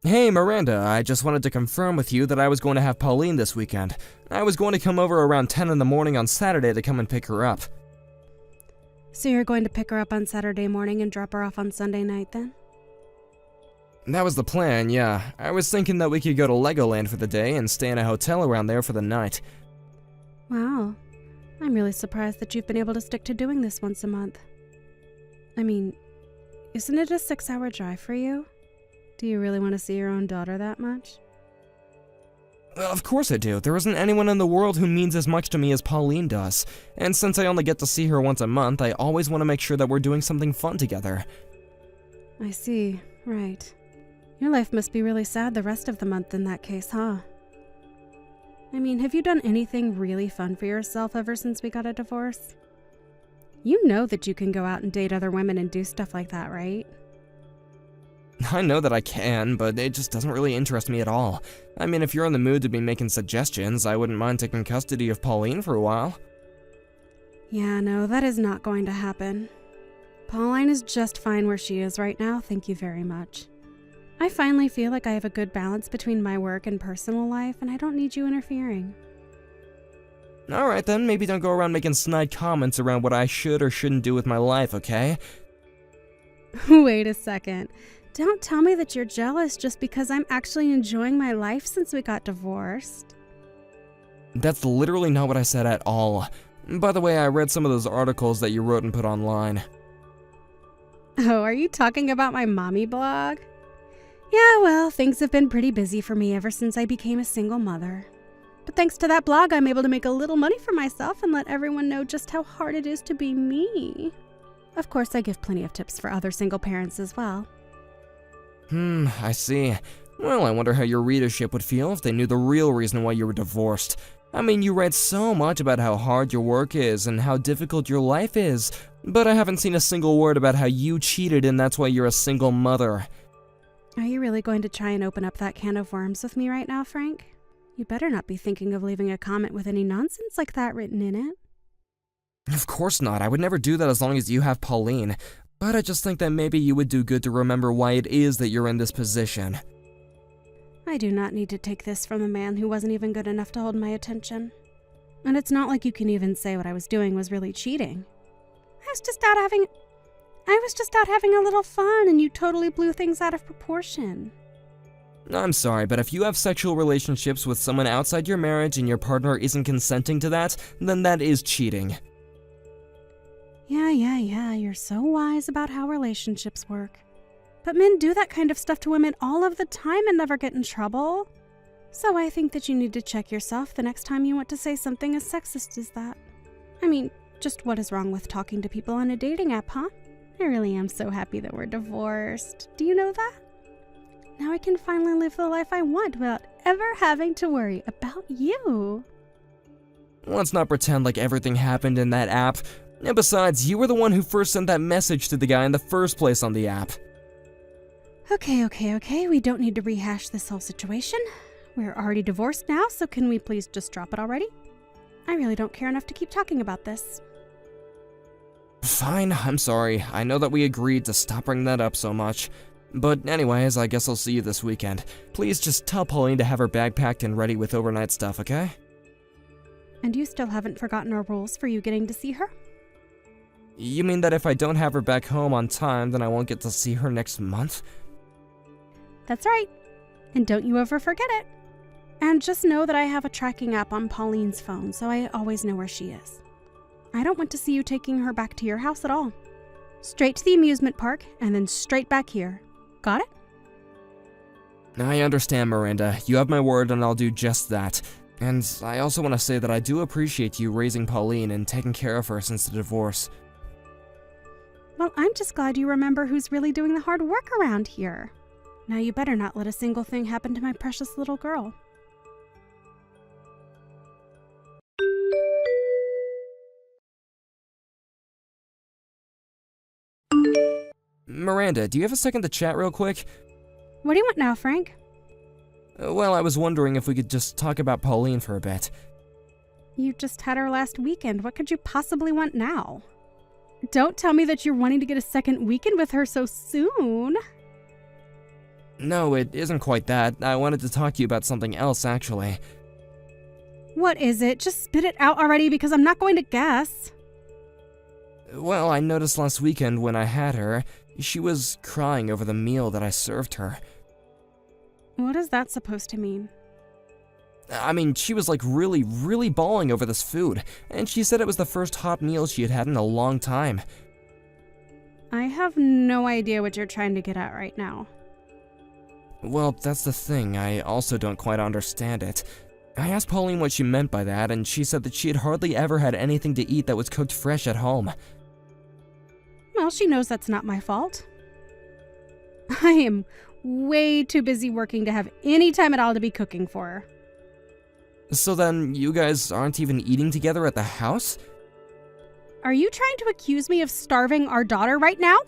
Hey Miranda, I just wanted to confirm with you that I was going to have Pauline this weekend. I was going to come over around 10 in the morning on Saturday to come and pick her up. So you're going to pick her up on Saturday morning and drop her off on Sunday night then? That was the plan, yeah. I was thinking that we could go to Legoland for the day and stay in a hotel around there for the night. Wow. I'm really surprised that you've been able to stick to doing this once a month. I mean, isn't it a 6-hour drive for you? Do you really want to see your own daughter that much? Of course I do. There isn't anyone in the world who means as much to me as Pauline does. And since I only get to see her once a month, I always want to make sure that we're doing something fun together. I see. Right. Your life must be really sad the rest of the month in that case, huh? I mean, have you done anything really fun for yourself ever since we got a divorce? You know that you can go out and date other women and do stuff like that, right? I know that I can, but it just doesn't really interest me at all. I mean, if you're in the mood to be making suggestions, I wouldn't mind taking custody of Pauline for a while. Yeah, no, that is not going to happen. Pauline is just fine where she is right now, thank you very much. I finally feel like I have a good balance between my work and personal life, and I don't need you interfering. Alright then, maybe don't go around making snide comments around what I should or shouldn't do with my life, okay? Wait a second. Don't tell me that you're jealous just because I'm actually enjoying my life since we got divorced. That's literally not what I said at all. By the way, I read some of those articles that you wrote and put online. Oh, are you talking about my mommy blog? Yeah, well, things have been pretty busy for me ever since I became a single mother. But thanks to that blog, I'm able to make a little money for myself and let everyone know just how hard it is to be me. Of course, I give plenty of tips for other single parents as well. I see. Well, I wonder how your readership would feel if they knew the real reason why you were divorced. I mean, you write so much about how hard your work is and how difficult your life is, but I haven't seen a single word about how you cheated and that's why you're a single mother. Are you really going to try and open up that can of worms with me right now, Frank? You better not be thinking of leaving a comment with any nonsense like that written in it. Of course not. I would never do that as long as you have Pauline. But I just think that maybe you would do good to remember why it is that you're in this position. I do not need to take this from a man who wasn't even good enough to hold my attention. And it's not like you can even say what I was doing was really cheating. I was just out having a little fun, and you totally blew things out of proportion. I'm sorry, but if you have sexual relationships with someone outside your marriage and your partner isn't consenting to that, then that is cheating. Yeah, you're so wise about how relationships work. But men do that kind of stuff to women all of the time and never get in trouble. So I think that you need to check yourself the next time you want to say something as sexist as that. I mean, just what is wrong with talking to people on a dating app, huh? I really am so happy that we're divorced. Do you know that? Now I can finally live the life I want without ever having to worry about you. Let's not pretend like everything happened in that app. And besides, you were the one who first sent that message to the guy in the first place on the app. Okay. We don't need to rehash this whole situation. We're already divorced now, so can we please just drop it already? I really don't care enough to keep talking about this. Fine, I'm sorry. I know that we agreed to stop bringing that up so much. But anyways, I guess I'll see you this weekend. Please just tell Pauline to have her bag packed and ready with overnight stuff, okay? And you still haven't forgotten our rules for you getting to see her? You mean that if I don't have her back home on time, then I won't get to see her next month? That's right. And don't you ever forget it. And just know that I have a tracking app on Pauline's phone, so I always know where she is. I don't want to see you taking her back to your house at all. Straight to the amusement park, and then straight back here. Got it? I understand, Miranda. You have my word, and I'll do just that. And I also want to say that I do appreciate you raising Pauline and taking care of her since the divorce. Well, I'm just glad you remember who's really doing the hard work around here. Now you better not let a single thing happen to my precious little girl. Miranda, do you have a second to chat real quick? What do you want now, Frank? Well, I was wondering if we could just talk about Pauline for a bit. You just had her last weekend. What could you possibly want now? Don't tell me that you're wanting to get a second weekend with her so soon. No, it isn't quite that. I wanted to talk to you about something else, actually. What is it? Just spit it out already because I'm not going to guess. Well, I noticed last weekend when I had her, she was crying over the meal that I served her. What is that supposed to mean? I mean, she was like really bawling over this food, and she said it was the first hot meal she had had in a long time. I have no idea what you're trying to get at right now. Well, that's the thing, I also don't quite understand it. I asked Pauline what she meant by that, and she said that she had hardly ever had anything to eat that was cooked fresh at home. Well, she knows that's not my fault. I am way too busy working to have any time at all to be cooking for her. So then, you guys aren't even eating together at the house? Are you trying to accuse me of starving our daughter right now?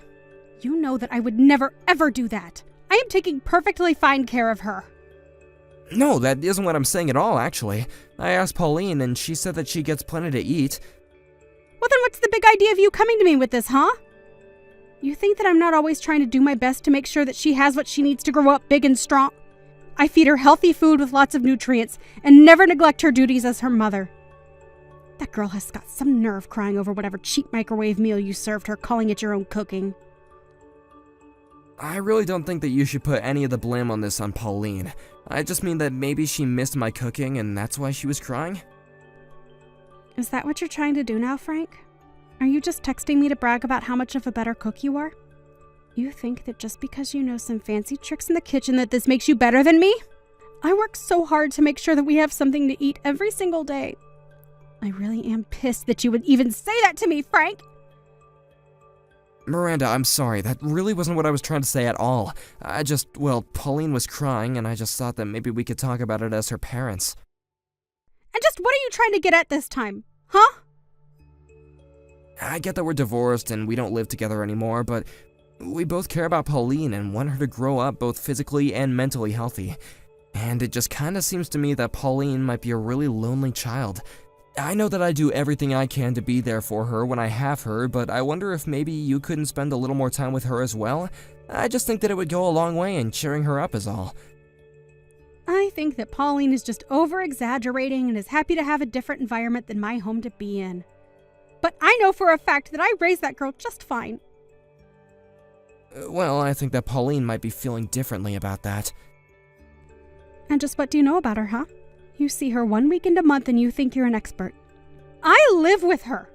You know that I would never ever do that. I am taking perfectly fine care of her. No, that isn't what I'm saying at all, actually. I asked Pauline, and she said that she gets plenty to eat. Well, then what's the big idea of you coming to me with this, huh? You think that I'm not always trying to do my best to make sure that she has what she needs to grow up big and strong? I feed her healthy food with lots of nutrients and never neglect her duties as her mother. That girl has got some nerve crying over whatever cheap microwave meal you served her, calling it your own cooking. I really don't think that you should put any of the blame on this on Pauline. I just mean that maybe she missed my cooking and that's why she was crying. Is that what you're trying to do now, Frank? Are you just texting me to brag about how much of a better cook you are? You think that just because you know some fancy tricks in the kitchen that this makes you better than me? I work so hard to make sure that we have something to eat every single day. I really am pissed that you would even say that to me, Frank! Miranda, I'm sorry, that really wasn't what I was trying to say at all. Pauline was crying and I just thought that maybe we could talk about it as her parents. And just what are you trying to get at this time? Huh? I get that we're divorced and we don't live together anymore, but we both care about Pauline and want her to grow up both physically and mentally healthy. And it just kinda seems to me that Pauline might be a really lonely child. I know that I do everything I can to be there for her when I have her, but I wonder if maybe you couldn't spend a little more time with her as well? I just think that it would go a long way in cheering her up is all. I think that Pauline is just over-exaggerating and is happy to have a different environment than my home to be in. But I know for a fact that I raised that girl just fine. Well, I think that Pauline might be feeling differently about that. And just what do you know about her, huh? You see her 1 weekend a month and you think you're an expert. I live with her.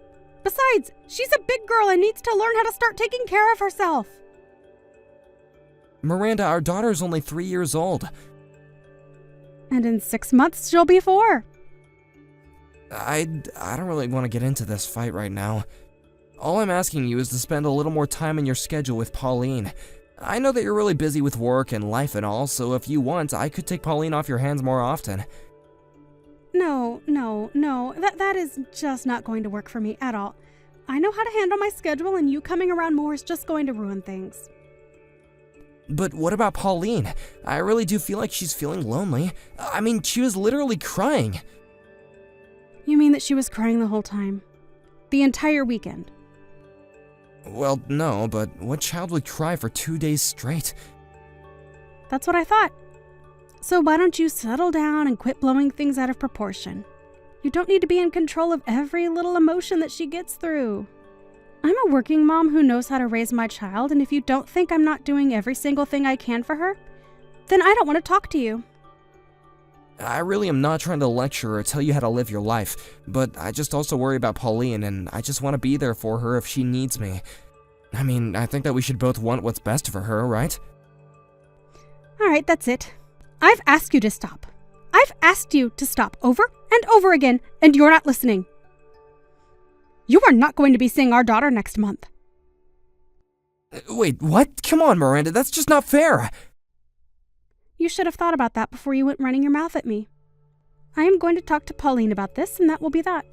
Besides, she's a big girl and needs to learn how to start taking care of herself. Miranda, our daughter's only 3 years old. And in 6 months, she'll be 4. I don't really want to get into this fight right now. All I'm asking you is to spend a little more time in your schedule with Pauline. I know that you're really busy with work and life and all, so if you want, I could take Pauline off your hands more often. No. That is just not going to work for me at all. I know how to handle my schedule, and you coming around more is just going to ruin things. But what about Pauline? I really do feel like she's feeling lonely. I mean, she was literally crying. You mean that she was crying the whole time? The entire weekend? Well, no, but what child would cry for 2 days straight? That's what I thought. So why don't you settle down and quit blowing things out of proportion? You don't need to be in control of every little emotion that she gets through. I'm a working mom who knows how to raise my child, and if you don't think I'm not doing every single thing I can for her, then I don't want to talk to you. I really am not trying to lecture or tell you how to live your life, but I just also worry about Pauline, and I just want to be there for her if she needs me. I mean, I think that we should both want what's best for her, right? Alright, that's it. I've asked you to stop. I've asked you to stop over and over again, and you're not listening. You are not going to be seeing our daughter next month. Wait, what? Come on, Miranda, that's just not fair! You should have thought about that before you went running your mouth at me. I am going to talk to Pauline about this, and that will be that.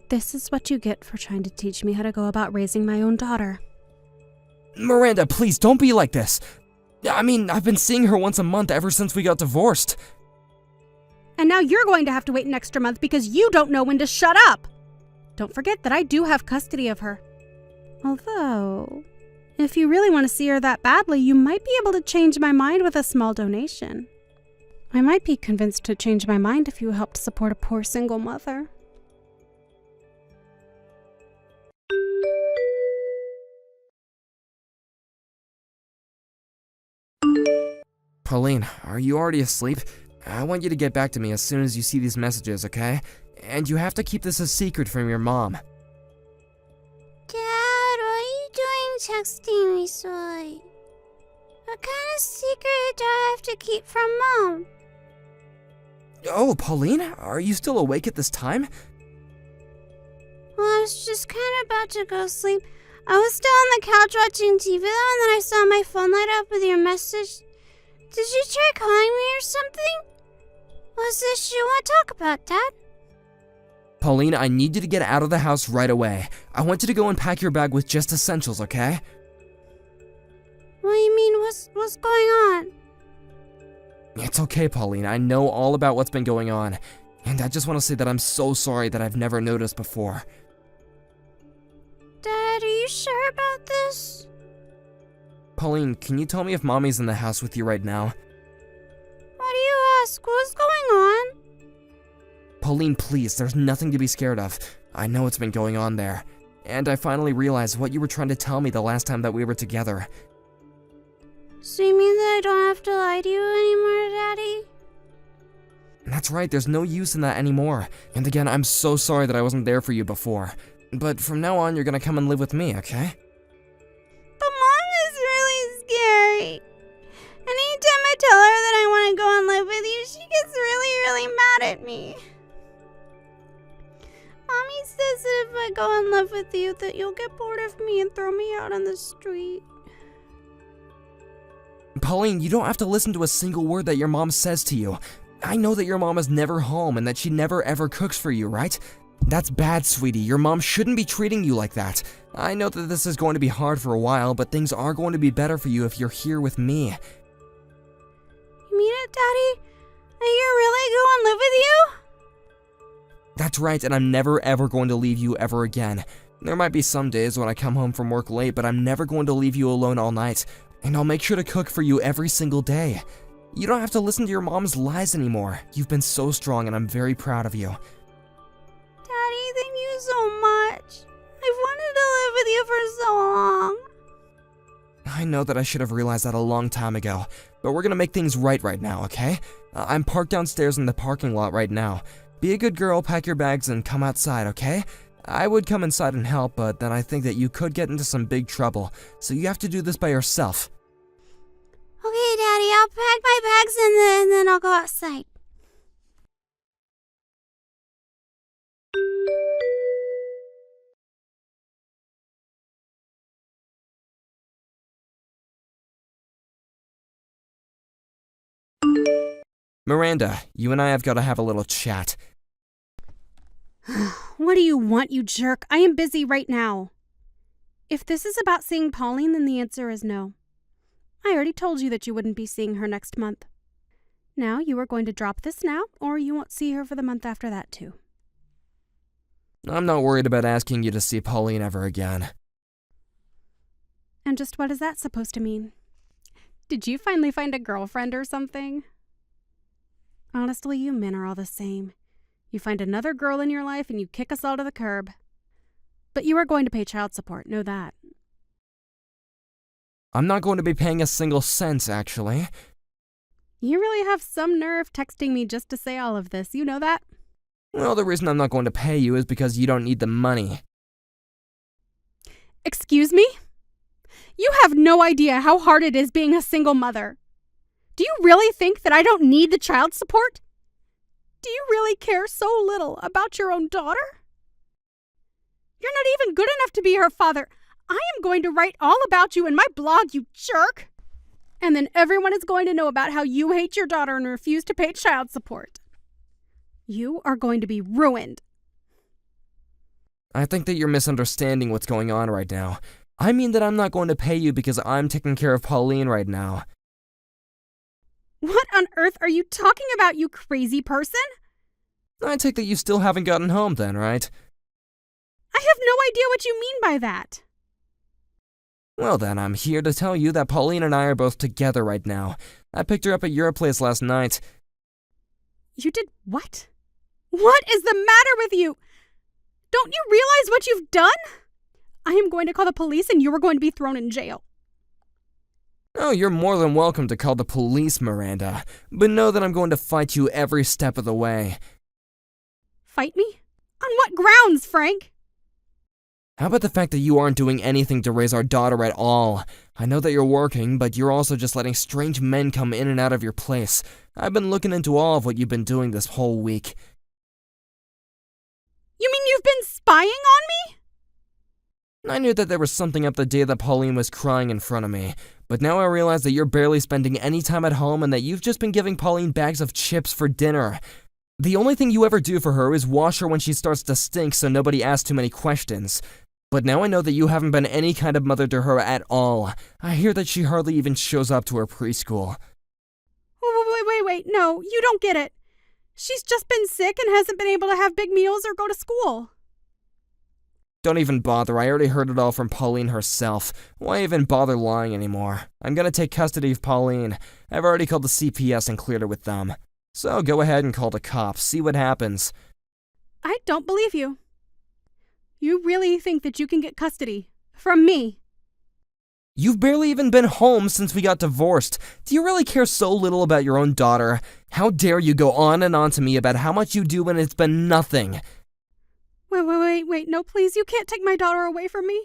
This is what you get for trying to teach me how to go about raising my own daughter. Miranda, please, don't be like this. I mean, I've been seeing her once a month ever since we got divorced. And now you're going to have to wait an extra month because you don't know when to shut up. Don't forget that I do have custody of her. Although, If you really want to see her that badly, you might be able to change my mind with a small donation. I might be convinced to change my mind if you helped support a poor single mother. Pauline, are you already asleep? I want you to get back to me as soon as you see these messages, okay? And you have to keep this a secret from your mom. Dad, why are you doing texting me so late? What kind of secret do I have to keep from Mom? Oh, Pauline, are you still awake at this time? Well, I was just kind of about to go sleep. I was still on the couch watching TV though, and then I saw my phone light up with your message. Did you try calling me or something? What's this you want to talk about, Dad? Pauline, I need you to get out of the house right away. I want you to go and pack your bag with just essentials, okay? What do you mean, what's going on? It's okay, Pauline. I know all about what's been going on. And I just want to say that I'm so sorry that I've never noticed before. Dad, are you sure about this? Pauline, can you tell me if Mommy's in the house with you right now? Why do you ask? What's going on? Pauline, please, there's nothing to be scared of. I know what's been going on there. And I finally realized what you were trying to tell me the last time that we were together. So you mean that I don't have to lie to you anymore, Daddy? That's right, there's no use in that anymore. And again, I'm so sorry that I wasn't there for you before. But from now on, you're gonna come and live with me, okay? But Mom is really scary. Anytime I tell her that I want to go and live with you, she gets really mad at me. Mommy says that if I go and live with you, that you'll get bored of me and throw me out on the street. Pauline, you don't have to listen to a single word that your mom says to you. I know that your mom is never home and that she never ever cooks for you, right? That's bad, sweetie. Your mom shouldn't be treating you like that. I know that this is going to be hard for a while, but things are going to be better for you if you're here with me. You mean it, Daddy? Are you really going to live with you? That's right, and I'm never ever going to leave you ever again. There might be some days when I come home from work late, but I'm never going to leave you alone all night. And I'll make sure to cook for you every single day. You don't have to listen to your mom's lies anymore. You've been so strong and I'm very proud of you. Daddy, thank you so much. I've wanted to live with you for so long. I know that I should have realized that a long time ago, but we're gonna make things right now, okay? I'm parked downstairs in the parking lot right now. Be a good girl, pack your bags, and come outside, okay? I would come inside and help, but then I think that you could get into some big trouble, so you have to do this by yourself. Okay, Daddy, I'll pack my bags and then I'll go outside. Miranda, you and I have got to have a little chat. What do you want, you jerk? I am busy right now. If this is about seeing Pauline, then the answer is no. I already told you that you wouldn't be seeing her next month. Now you are going to drop this now, or you won't see her for the month after that too. I'm not worried about asking you to see Pauline ever again. And just what is that supposed to mean? Did you finally find a girlfriend or something? Honestly, you men are all the same. You find another girl in your life and you kick us all to the curb. But you are going to pay child support, know that. I'm not going to be paying a single cent, actually. You really have some nerve texting me just to say all of this, you know that? Well, the reason I'm not going to pay you is because you don't need the money. Excuse me? You have no idea how hard it is being a single mother. Do you really think that I don't need the child support? Do you really care so little about your own daughter? You're not even good enough to be her father. I am going to write all about you in my blog, you jerk. And then everyone is going to know about how you hate your daughter and refuse to pay child support. You are going to be ruined. I think that you're misunderstanding what's going on right now. I mean that I'm not going to pay you because I'm taking care of Pauline right now. What on earth are you talking about, you crazy person? I take that you still haven't gotten home then, right? I have no idea what you mean by that. Well then, I'm here to tell you that Pauline and I are both together right now. I picked her up at your place last night. You did what? What is the matter with you? Don't you realize what you've done? I am going to call the police and you are going to be thrown in jail. Oh, you're more than welcome to call the police, Miranda, but know that I'm going to fight you every step of the way. Fight me? On what grounds, Frank? How about the fact that you aren't doing anything to raise our daughter at all? I know that you're working, but you're also just letting strange men come in and out of your place. I've been looking into all of what you've been doing this whole week. You mean you've been spying on me? I knew that there was something up the day that Pauline was crying in front of me, but now I realize that you're barely spending any time at home and that you've just been giving Pauline bags of chips for dinner. The only thing you ever do for her is wash her when she starts to stink so nobody asks too many questions. But now I know that you haven't been any kind of mother to her at all. I hear that she hardly even shows up to her preschool. Wait, no, you don't get it. She's just been sick and hasn't been able to have big meals or go to school. Don't even bother, I already heard it all from Pauline herself. Why even bother lying anymore? I'm gonna take custody of Pauline. I've already called the CPS and cleared it with them. So go ahead and call the cops, see what happens. I don't believe you. You really think that you can get custody from me? You've barely even been home since we got divorced. Do you really care so little about your own daughter? How dare you go on and on to me about how much you do when it's been nothing? Wait, no, please, you can't take my daughter away from me.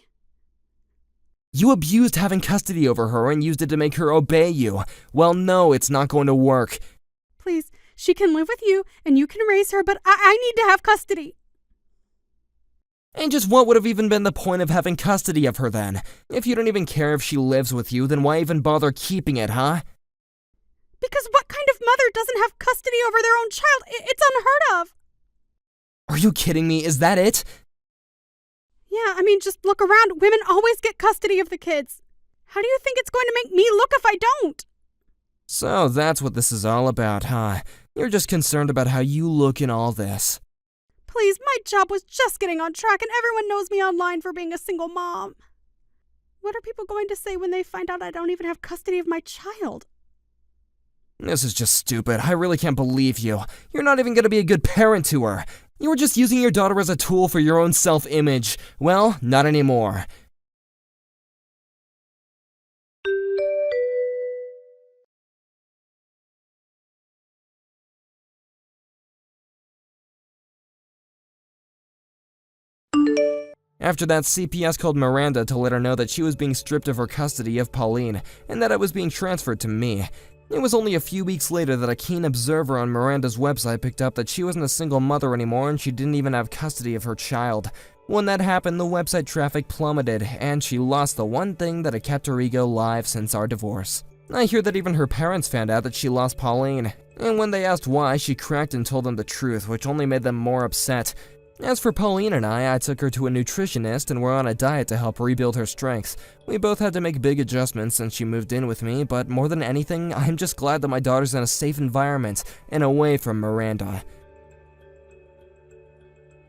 You abused having custody over her and used it to make her obey you. Well, no, it's not going to work. Please, she can live with you and you can raise her, but I need to have custody. And just what would have even been the point of having custody of her then? If you don't even care if she lives with you, then why even bother keeping it, huh? Because what kind of mother doesn't have custody over their own child? It's unheard of. Are you kidding me? Is that it? Yeah, I mean, just look around. Women always get custody of the kids. How do you think it's going to make me look if I don't? So that's what this is all about, huh? You're just concerned about how you look in all this. Please, my job was just getting on track and everyone knows me online for being a single mom. What are people going to say when they find out I don't even have custody of my child? This is just stupid. I really can't believe you. You're not even going to be a good parent to her. You were just using your daughter as a tool for your own self-image. Well, not anymore. After that, CPS called Miranda to let her know that she was being stripped of her custody of Pauline, and that it was being transferred to me. It was only a few weeks later that a keen observer on Miranda's website picked up that she wasn't a single mother anymore and she didn't even have custody of her child. When that happened, the website traffic plummeted, and she lost the one thing that had kept her ego alive since our divorce. I hear that even her parents found out that she lost Pauline, and when they asked why, she cracked and told them the truth, which only made them more upset. As for Pauline and I took her to a nutritionist and we're on a diet to help rebuild her strength. We both had to make big adjustments since she moved in with me, but more than anything, I'm just glad that my daughter's in a safe environment and away from Miranda.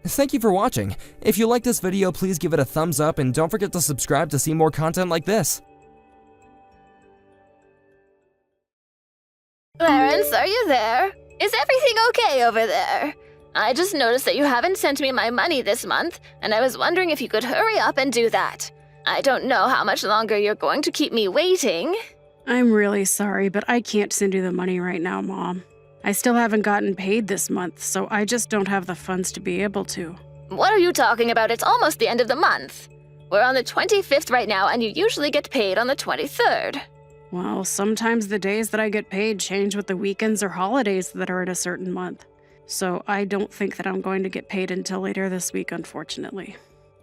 Thank you for watching. If you like this video, please give it a thumbs up and don't forget to subscribe to see more content like this. Clarence, are you there? Is everything okay over there? I just noticed that you haven't sent me my money this month, and I was wondering if you could hurry up and do that. I don't know how much longer you're going to keep me waiting. I'm really sorry, but I can't send you the money right now, Mom. I still haven't gotten paid this month, so I just don't have the funds to be able to. What are you talking about? It's almost the end of the month. We're on the 25th right now, and you usually get paid on the 23rd. Well, sometimes the days that I get paid change with the weekends or holidays that are in a certain month. So I don't think that I'm going to get paid until later this week, unfortunately.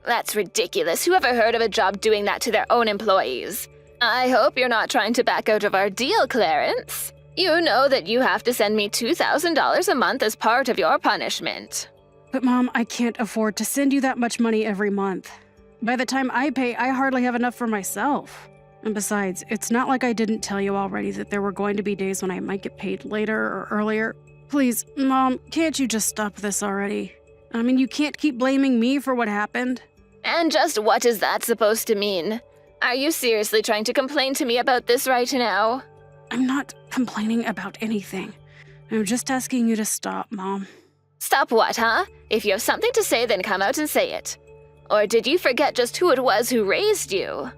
That's ridiculous. Who ever heard of a job doing that to their own employees? I hope you're not trying to back out of our deal, Clarence. You know that you have to send me $2,000 a month as part of your punishment. But Mom, I can't afford to send you that much money every month. By the time I pay, I hardly have enough for myself. And besides, it's not like I didn't tell you already that there were going to be days when I might get paid later or earlier. Please, Mom, can't you just stop this already? I mean, you can't keep blaming me for what happened. And just what is that supposed to mean? Are you seriously trying to complain to me about this right now? I'm not complaining about anything. I'm just asking you to stop, Mom. Stop what, huh? If you have something to say, then come out and say it. Or did you forget just who it was who raised you?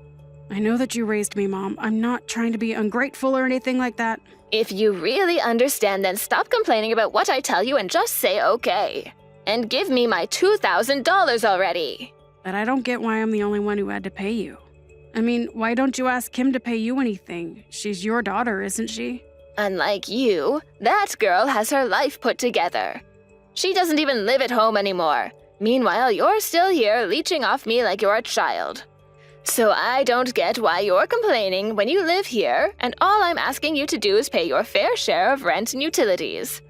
I know that you raised me, Mom. I'm not trying to be ungrateful or anything like that. If you really understand, then stop complaining about what I tell you and just say okay. And give me my $2,000 already. But I don't get why I'm the only one who had to pay you. I mean, why don't you ask Kim to pay you anything? She's your daughter, isn't she? Unlike you, that girl has her life put together. She doesn't even live at home anymore. Meanwhile, you're still here leeching off me like you're a child. So I don't get why you're complaining when you live here, and all I'm asking you to do is pay your fair share of rent and utilities.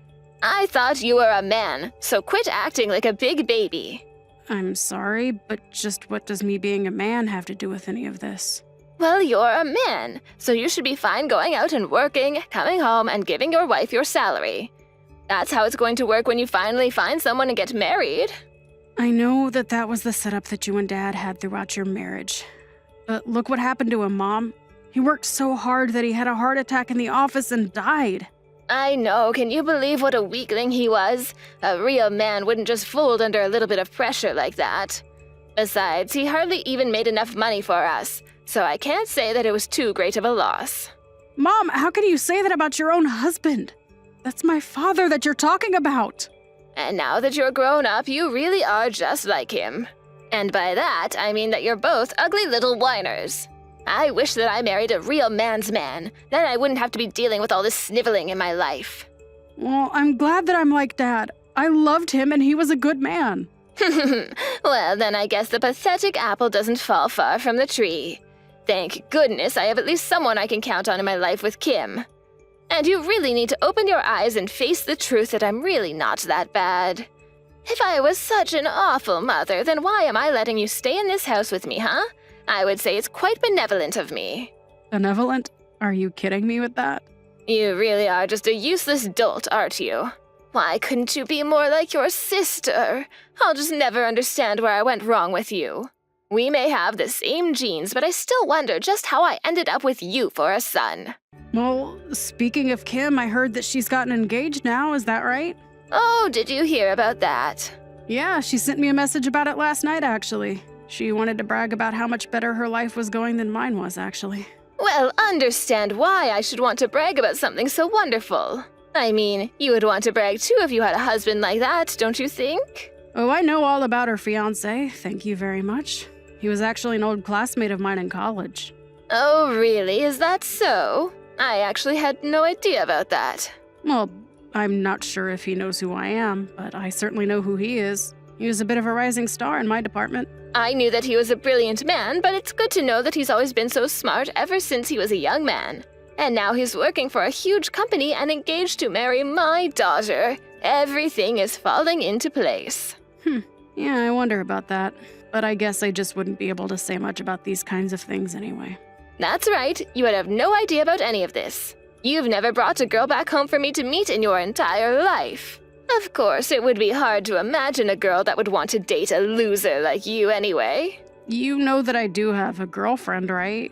I thought you were a man, so quit acting like a big baby. I'm sorry, but just what does me being a man have to do with any of this? Well, you're a man, so you should be fine going out and working, coming home, and giving your wife your salary. That's how it's going to work when you finally find someone and get married. I know that that was the setup that you and Dad had throughout your marriage. But look what happened to him, Mom. He worked so hard that he had a heart attack in the office and died. I know, can you believe what a weakling he was? A real man wouldn't just fold under a little bit of pressure like that. Besides, he hardly even made enough money for us, so I can't say that it was too great of a loss. Mom, how can you say that about your own husband? That's my father that you're talking about. And now that you're grown up, you really are just like him. And by that, I mean that you're both ugly little whiners. I wish that I married a real man's man. Then I wouldn't have to be dealing with all this sniveling in my life. Well, I'm glad that I'm like Dad. I loved him and he was a good man. Well, then I guess the pathetic apple doesn't fall far from the tree. Thank goodness I have at least someone I can count on in my life with Kim. And you really need to open your eyes and face the truth that I'm really not that bad. If I was such an awful mother, then why am I letting you stay in this house with me, huh? I would say it's quite benevolent of me. Benevolent? Are you kidding me with that? You really are just a useless dolt, aren't you? Why couldn't you be more like your sister? I'll just never understand where I went wrong with you. We may have the same genes, but I still wonder just how I ended up with you for a son. Well, speaking of Kim, I heard that she's gotten engaged now, is that right? Oh, did you hear about that? Yeah, she sent me a message about it last night, actually. She wanted to brag about how much better her life was going than mine was, actually. Well, understand why I should want to brag about something so wonderful. I mean, you would want to brag too if you had a husband like that, don't you think? Oh, I know all about her fiancé, thank you very much. He was actually an old classmate of mine in college. Oh, really? Is that so? I actually had no idea about that. Well, I'm not sure if he knows who I am, but I certainly know who he is. He was a bit of a rising star in my department. I knew that he was a brilliant man, but it's good to know that he's always been so smart ever since he was a young man. And now he's working for a huge company and engaged to marry my daughter. Everything is falling into place. Yeah, I wonder about that. But I guess I just wouldn't be able to say much about these kinds of things anyway. That's right, you would have no idea about any of this. You've never brought a girl back home for me to meet in your entire life. Of course, it would be hard to imagine a girl that would want to date a loser like you anyway. You know that I do have a girlfriend, right?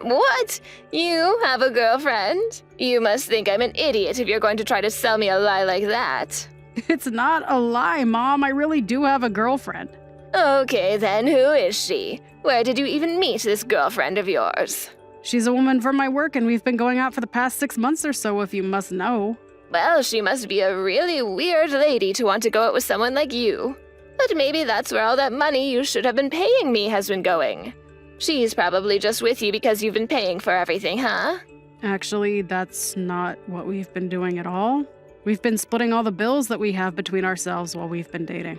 What? You have a girlfriend? You must think I'm an idiot if you're going to try to sell me a lie like that. It's not a lie, Mom. I really do have a girlfriend. Okay, then who is she? Where did you even meet this girlfriend of yours? She's a woman from my work, and we've been going out for the past 6 months or so, if you must know. Well, she must be a really weird lady to want to go out with someone like you. But maybe that's where all that money you should have been paying me has been going. She's probably just with you because you've been paying for everything, huh? Actually, that's not what we've been doing at all. We've been splitting all the bills that we have between ourselves while we've been dating.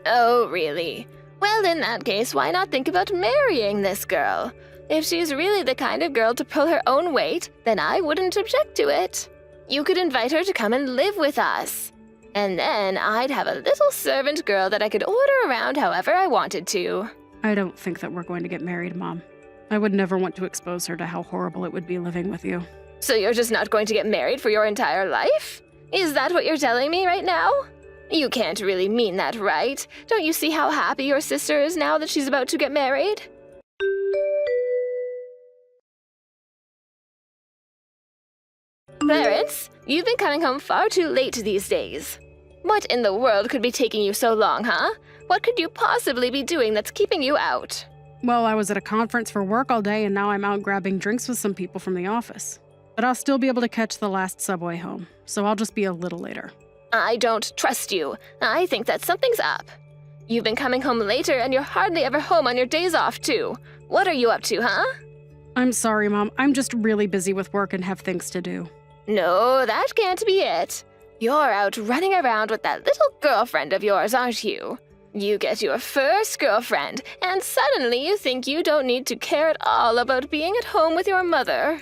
Oh, really? Well, in that case, why not think about marrying this girl? If she's really the kind of girl to pull her own weight, then I wouldn't object to it. You could invite her to come and live with us. And then I'd have a little servant girl that I could order around however I wanted to. I don't think that we're going to get married, Mom. I would never want to expose her to how horrible it would be living with you. So you're just not going to get married for your entire life? Is that what you're telling me right now? You can't really mean that, right? Don't you see how happy your sister is now that she's about to get married? Clarence, you've been coming home far too late these days. What in the world could be taking you so long, huh? What could you possibly be doing that's keeping you out? Well, I was at a conference for work all day and now I'm out grabbing drinks with some people from the office. But I'll still be able to catch the last subway home, so I'll just be a little later. I don't trust you. I think that something's up. You've been coming home later and you're hardly ever home on your days off, too. What are you up to, huh? I'm sorry, Mom. I'm just really busy with work and have things to do. No, that can't be it. You're out running around with that little girlfriend of yours, aren't you? You get your first girlfriend, and suddenly you think you don't need to care at all about being at home with your mother.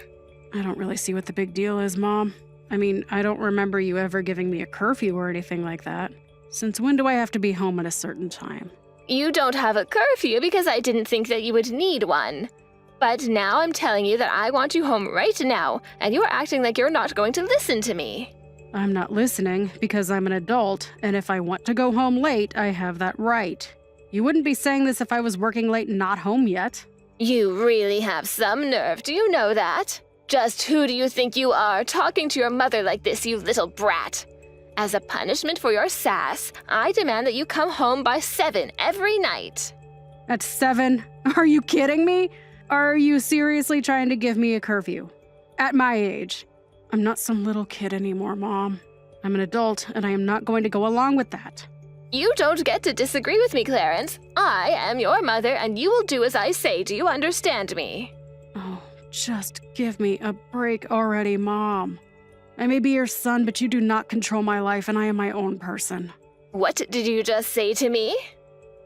I don't really see what the big deal is, Mom. I mean, I don't remember you ever giving me a curfew or anything like that. Since when do I have to be home at a certain time? You don't have a curfew because I didn't think that you would need one. But now I'm telling you that I want you home right now, and you're acting like you're not going to listen to me. I'm not listening because I'm an adult, and if I want to go home late, I have that right. You wouldn't be saying this if I was working late and not home yet. You really have some nerve, do you know that? Just who do you think you are, talking to your mother like this, you little brat? As a punishment for your sass, I demand that you come home by 7 every night. At 7? Are you kidding me? Are you seriously trying to give me a curfew? At my age? I'm not some little kid anymore, Mom. I'm an adult, and I am not going to go along with that. You don't get to disagree with me, Clarence. I am your mother, and you will do as I say. Do you understand me? Oh, just give me a break already, Mom. I may be your son, but you do not control my life, and I am my own person. What did you just say to me?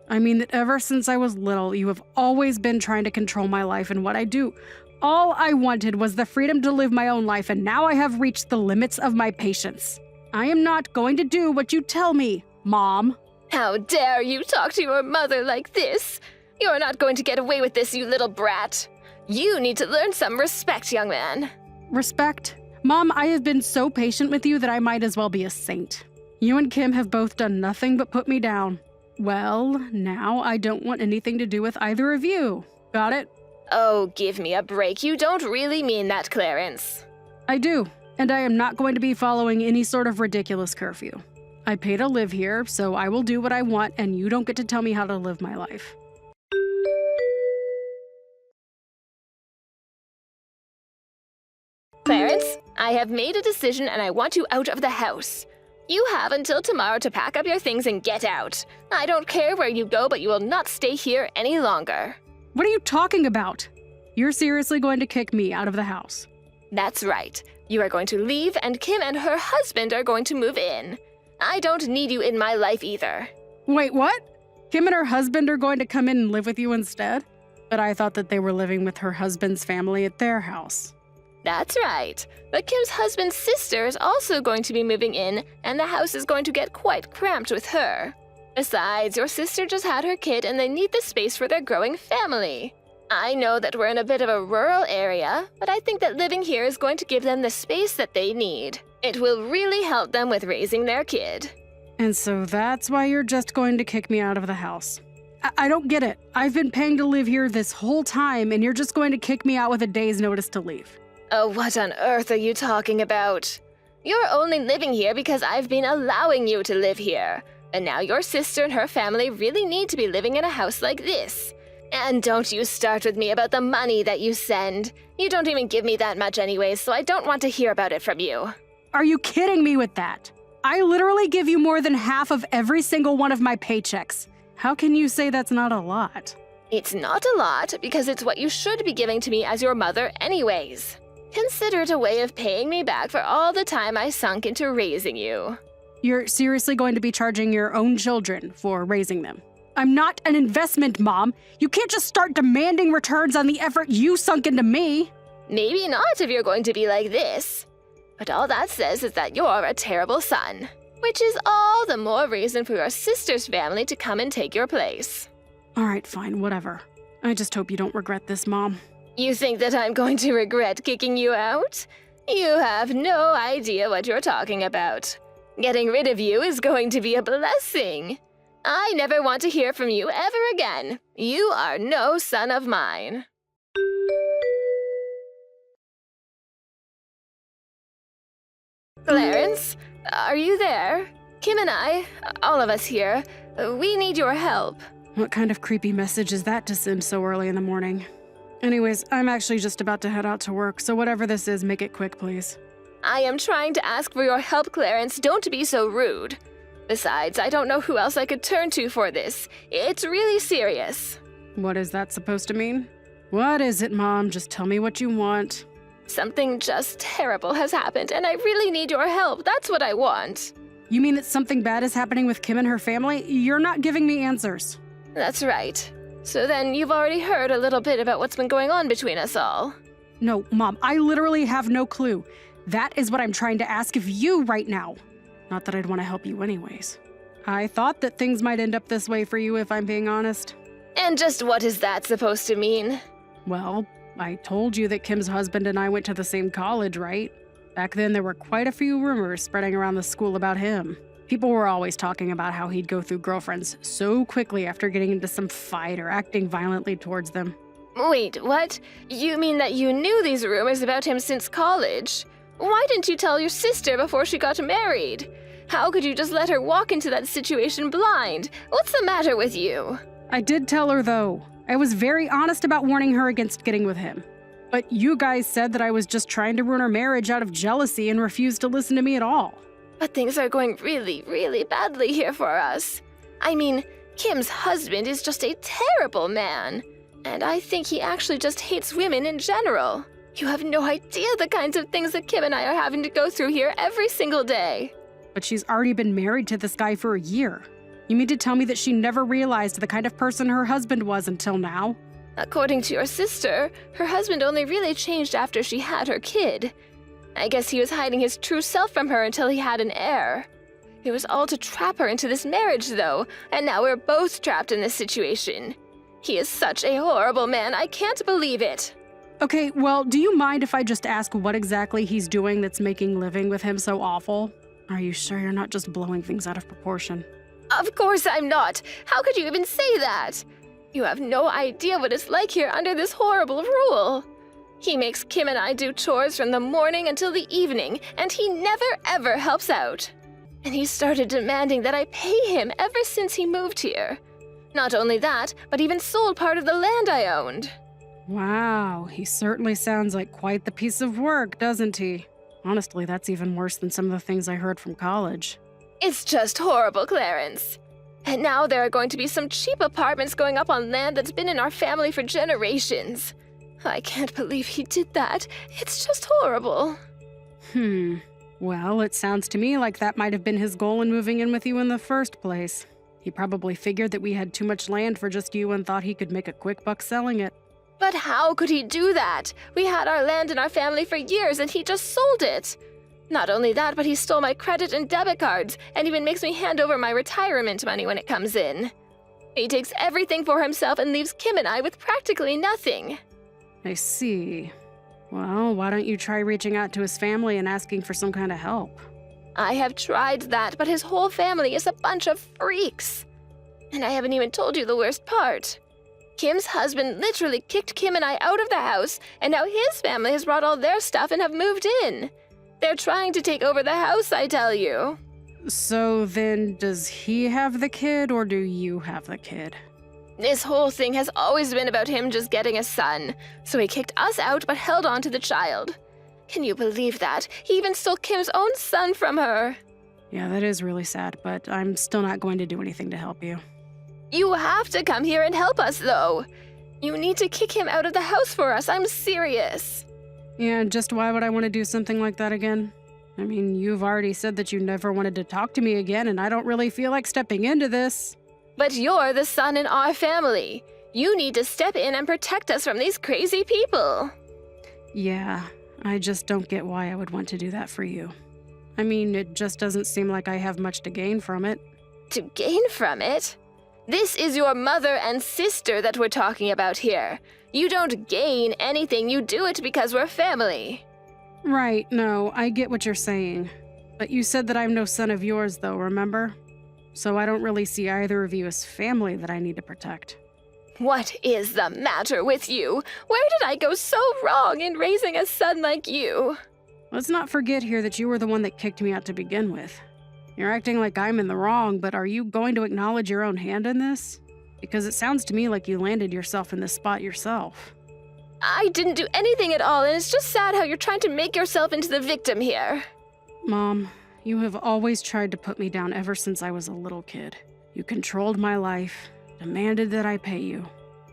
I mean that ever since I was little, you have always been trying to control my life and what I do. All I wanted was the freedom to live my own life, and now I have reached the limits of my patience. I am not going to do what you tell me, Mom. How dare you talk to your mother like this? You're not going to get away with this, you little brat. You need to learn some respect, young man. Respect? Mom, I have been so patient with you that I might as well be a saint. You and Kim have both done nothing but put me down. Well, now I don't want anything to do with either of you. Got it? Oh, give me a break. You don't really mean that, Clarence. I do, and I am not going to be following any sort of ridiculous curfew. I pay to live here, so I will do what I want, and you don't get to tell me how to live my life. Clarence, I have made a decision and I want you out of the house. You have until tomorrow to pack up your things and get out. I don't care where you go, but you will not stay here any longer. What are you talking about? You're seriously going to kick me out of the house? That's right. You are going to leave, and Kim and her husband are going to move in. I don't need you in my life either. Wait, what? Kim and her husband are going to come in and live with you instead? But I thought that they were living with her husband's family at their house. That's right. But Kim's husband's sister is also going to be moving in, and the house is going to get quite cramped with her. Besides, your sister just had her kid and they need the space for their growing family. I know that we're in a bit of a rural area, but I think that living here is going to give them the space that they need. It will really help them with raising their kid. And so that's why you're just going to kick me out of the house. I don't get it. I've been paying to live here this whole time, and you're just going to kick me out with a day's notice to leave. Oh, what on earth are you talking about? You're only living here because I've been allowing you to live here. And now your sister and her family really need to be living in a house like this. And don't you start with me about the money that you send. You don't even give me that much anyways, so I don't want to hear about it from you. Are you kidding me with that? I literally give you more than half of every single one of my paychecks. How can you say that's not a lot? It's not a lot because it's what you should be giving to me as your mother anyways. Consider it a way of paying me back for all the time I sunk into raising you. You're seriously going to be charging your own children for raising them? I'm not an investment, Mom. You can't just start demanding returns on the effort you sunk into me. Maybe not if you're going to be like this. But all that says is that you're a terrible son. Which is all the more reason for your sister's family to come and take your place. All right, fine, whatever. I just hope you don't regret this, Mom. You think that I'm going to regret kicking you out? You have no idea what you're talking about. Getting rid of you is going to be a blessing. I never want to hear from you ever again. You are no son of mine. Clarence, are you there? Kim and I, all of us here, we need your help. What kind of creepy message is that to send so early in the morning? Anyways, I'm actually just about to head out to work, so whatever this is, make it quick, please. I am trying to ask for your help, Clarence. Don't be so rude. Besides, I don't know who else I could turn to for this. It's really serious. What is that supposed to mean? What is it, Mom? Just tell me what you want. Something just terrible has happened, and I really need your help. That's what I want. You mean that something bad is happening with Kim and her family? You're not giving me answers. That's right. So then you've already heard a little bit about what's been going on between us all. No, Mom, I literally have no clue. That is what I'm trying to ask of you right now. Not that I'd want to help you anyways. I thought that things might end up this way for you if I'm being honest. And just what is that supposed to mean? Well, I told you that Kim's husband and I went to the same college, right? Back then, there were quite a few rumors spreading around the school about him. People were always talking about how he'd go through girlfriends so quickly after getting into some fight or acting violently towards them. Wait, what? You mean that you knew these rumors about him since college? Why didn't you tell your sister before she got married? How could you just let her walk into that situation blind? What's the matter with you? I did tell her, though. I was very honest about warning her against getting with him. But you guys said that I was just trying to ruin our marriage out of jealousy and refused to listen to me at all. But things are going really, really badly here for us. I mean, Kim's husband is just a terrible man. And I think he actually just hates women in general. You have no idea the kinds of things that Kim and I are having to go through here every single day. But she's already been married to this guy for a year. You mean to tell me that she never realized the kind of person her husband was until now? According to your sister, her husband only really changed after she had her kid. I guess he was hiding his true self from her until he had an heir. It was all to trap her into this marriage, though, and now we're both trapped in this situation. He is such a horrible man, I can't believe it. Okay, well, do you mind if I just ask what exactly he's doing that's making living with him so awful? Are you sure you're not just blowing things out of proportion? Of course I'm not. How could you even say that? You have no idea what it's like here under this horrible rule. He makes Kim and I do chores from the morning until the evening, and he never ever helps out. And he started demanding that I pay him ever since he moved here. Not only that, but even sold part of the land I owned. Wow, he certainly sounds like quite the piece of work, doesn't he? Honestly, that's even worse than some of the things I heard from college. It's just horrible, Clarence. And now there are going to be some cheap apartments going up on land that's been in our family for generations. I can't believe he did that. It's just horrible. Well, it sounds to me like that might have been his goal in moving in with you in the first place. He probably figured that we had too much land for just you and thought he could make a quick buck selling it. But how could he do that? We had our land in our family for years and he just sold it. Not only that, but he stole my credit and debit cards and even makes me hand over my retirement money when it comes in. He takes everything for himself and leaves Kim and I with practically nothing. I see. Well, why don't you try reaching out to his family and asking for some kind of help? I have tried that, but his whole family is a bunch of freaks. And I haven't even told you the worst part. Kim's husband literally kicked Kim and I out of the house, and now his family has brought all their stuff and have moved in. They're trying to take over the house, I tell you. So then, does he have the kid, or do you have the kid? This whole thing has always been about him just getting a son, so he kicked us out but held on to the child. Can you believe that? He even stole Kim's own son from her. Yeah, that is really sad, but I'm still not going to do anything to help you. You have to come here and help us, though. You need to kick him out of the house for us. I'm serious. Yeah, just why would I want to do something like that again? I mean, you've already said that you never wanted to talk to me again, and I don't really feel like stepping into this. But you're the son in our family. You need to step in and protect us from these crazy people. Yeah, I just don't get why I would want to do that for you. I mean, it just doesn't seem like I have much to gain from it. To gain from it? This is your mother and sister that we're talking about here. You don't gain anything, you do it because we're family. Right, no, I get what you're saying. But you said that I'm no son of yours, though, remember? So I don't really see either of you as family that I need to protect. What is the matter with you? Where did I go so wrong in raising a son like you? Let's not forget here that you were the one that kicked me out to begin with. You're acting like I'm in the wrong, but are you going to acknowledge your own hand in this? Because it sounds to me like you landed yourself in this spot yourself. I didn't do anything at all, and it's just sad how you're trying to make yourself into the victim here. Mom, you have always tried to put me down ever since I was a little kid. You controlled my life, demanded that I pay you,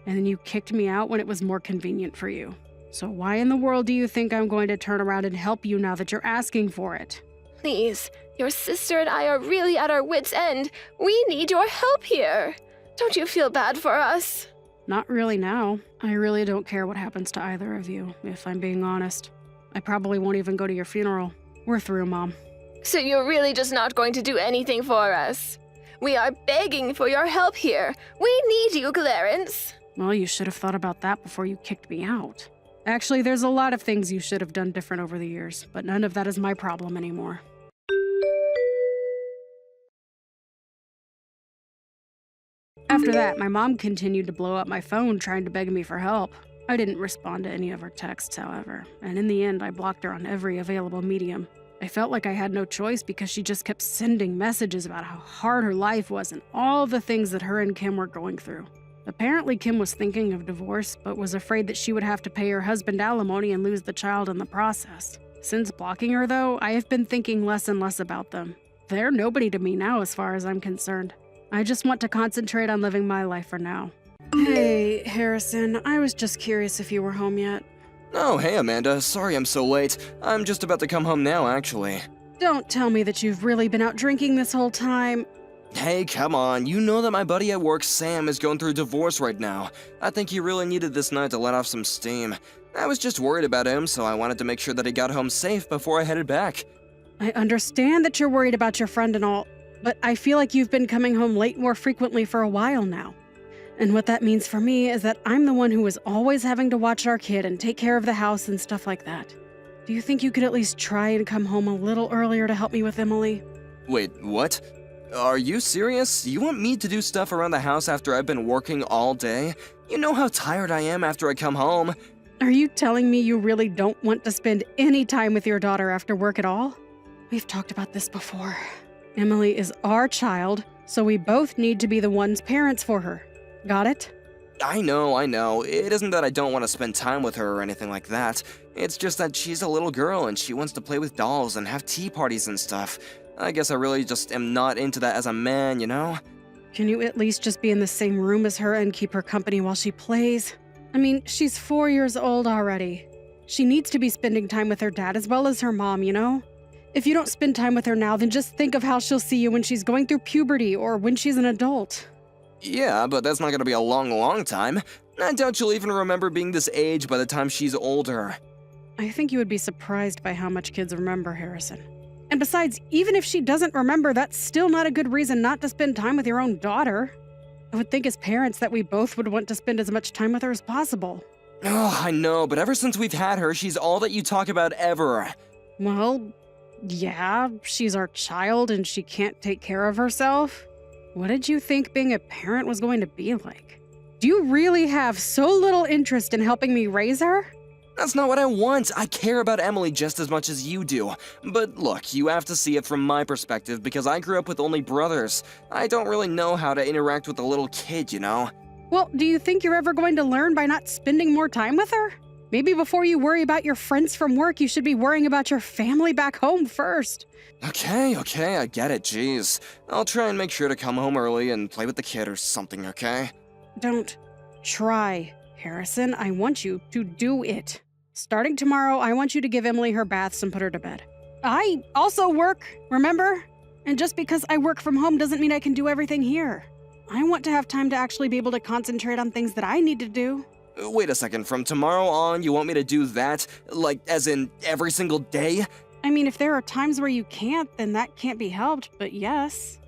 and then you kicked me out when it was more convenient for you. So why in the world do you think I'm going to turn around and help you now that you're asking for it? Please, your sister and I are really at our wits' end. We need your help here. Don't you feel bad for us? Not really now. I really don't care what happens to either of you, if I'm being honest. I probably won't even go to your funeral. We're through, Mom. So you're really just not going to do anything for us? We are begging for your help here. We need you, Clarence. Well, you should have thought about that before you kicked me out. Actually, there's a lot of things you should have done different over the years, but none of that is my problem anymore. After that, my mom continued to blow up my phone trying to beg me for help. I didn't respond to any of her texts, however, and in the end, I blocked her on every available medium. I felt like I had no choice because she just kept sending messages about how hard her life was and all the things that her and Kim were going through. Apparently, Kim was thinking of divorce, but was afraid that she would have to pay her husband alimony and lose the child in the process. Since blocking her, though, I have been thinking less and less about them. They're nobody to me now as far as I'm concerned. I just want to concentrate on living my life for now. Hey, Harrison, I was just curious if you were home yet. Oh, hey Amanda, sorry I'm so late. I'm just about to come home now, actually. Don't tell me that you've really been out drinking this whole time. Hey, come on, you know that my buddy at work, Sam, is going through a divorce right now. I think he really needed this night to let off some steam. I was just worried about him, so I wanted to make sure that he got home safe before I headed back. I understand that you're worried about your friend and all, but I feel like you've been coming home late more frequently for a while now. And what that means for me is that I'm the one who is always having to watch our kid and take care of the house and stuff like that. Do you think you could at least try and come home a little earlier to help me with Emily? Wait, what? Are you serious? You want me to do stuff around the house after I've been working all day? You know how tired I am after I come home. Are you telling me you really don't want to spend any time with your daughter after work at all? We've talked about this before. Emily is our child, so we both need to be the ones parents for her. Got it? I know. It isn't that I don't want to spend time with her or anything like that. It's just that she's a little girl and she wants to play with dolls and have tea parties and stuff. I guess I really just am not into that as a man, you know? Can you at least just be in the same room as her and keep her company while she plays? I mean, she's 4 years old already. She needs to be spending time with her dad as well as her mom, you know? If you don't spend time with her now, then just think of how she'll see you when she's going through puberty or when she's an adult. Yeah, but that's not gonna be a long time. I doubt she'll even remember being this age by the time she's older. I think you would be surprised by how much kids remember, Harrison. And besides, even if she doesn't remember, that's still not a good reason not to spend time with your own daughter. I would think as parents that we both would want to spend as much time with her as possible. Oh, I know, but ever since we've had her, she's all that you talk about ever. Well, yeah, she's our child and she can't take care of herself. What did you think being a parent was going to be like? Do you really have so little interest in helping me raise her? That's not what I want. I care about Emily just as much as you do. But look, you have to see it from my perspective because I grew up with only brothers. I don't really know how to interact with a little kid, you know? Well, do you think you're ever going to learn by not spending more time with her? Maybe before you worry about your friends from work, you should be worrying about your family back home first. Okay, I get it, jeez. I'll try and make sure to come home early and play with the kid or something, okay? Don't try, Harrison. I want you to do it. Starting tomorrow, I want you to give Emily her baths and put her to bed. I also work, remember? And just because I work from home doesn't mean I can do everything here. I want to have time to actually be able to concentrate on things that I need to do. Wait a second, from tomorrow on, you want me to do that? Like, as in every single day? I mean, if there are times where you can't, then that can't be helped, but yes.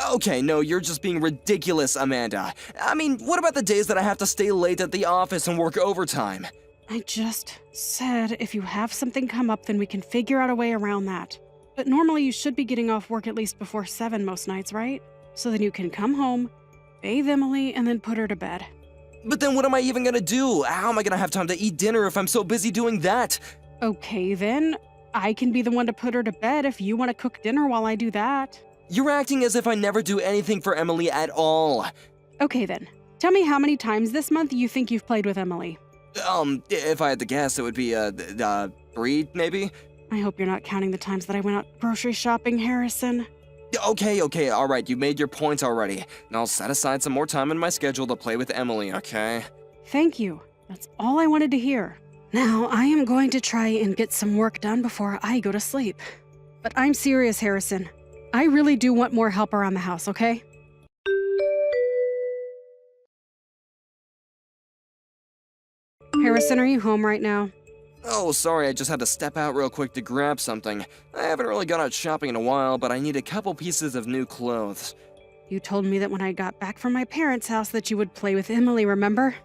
Okay, no, you're just being ridiculous, Amanda. I mean, what about the days that I have to stay late at the office and work overtime? I just said if you have something come up, then we can figure out a way around that. But normally you should be getting off work at least before 7 most nights, right? So then you can come home, bathe Emily, and then put her to bed. But then what am I even gonna do? How am I gonna have time to eat dinner if I'm so busy doing that? Okay then, I can be the one to put her to bed if you want to cook dinner while I do that. You're acting as if I never do anything for Emily at all. Okay then, tell me how many times this month you think you've played with Emily. If I had to guess, it would be, 3, maybe? I hope you're not counting the times that I went out grocery shopping, Harrison. Okay, alright, you made your points already. And I'll set aside some more time in my schedule to play with Emily, okay? Thank you. That's all I wanted to hear. Now, I am going to try and get some work done before I go to sleep. But I'm serious, Harrison. I really do want more help around the house, okay? Harrison, are you home right now? Oh, sorry, I just had to step out real quick to grab something. I haven't really gone out shopping in a while, but I need a couple pieces of new clothes. You told me that when I got back from my parents' house that you would play with Emily, remember?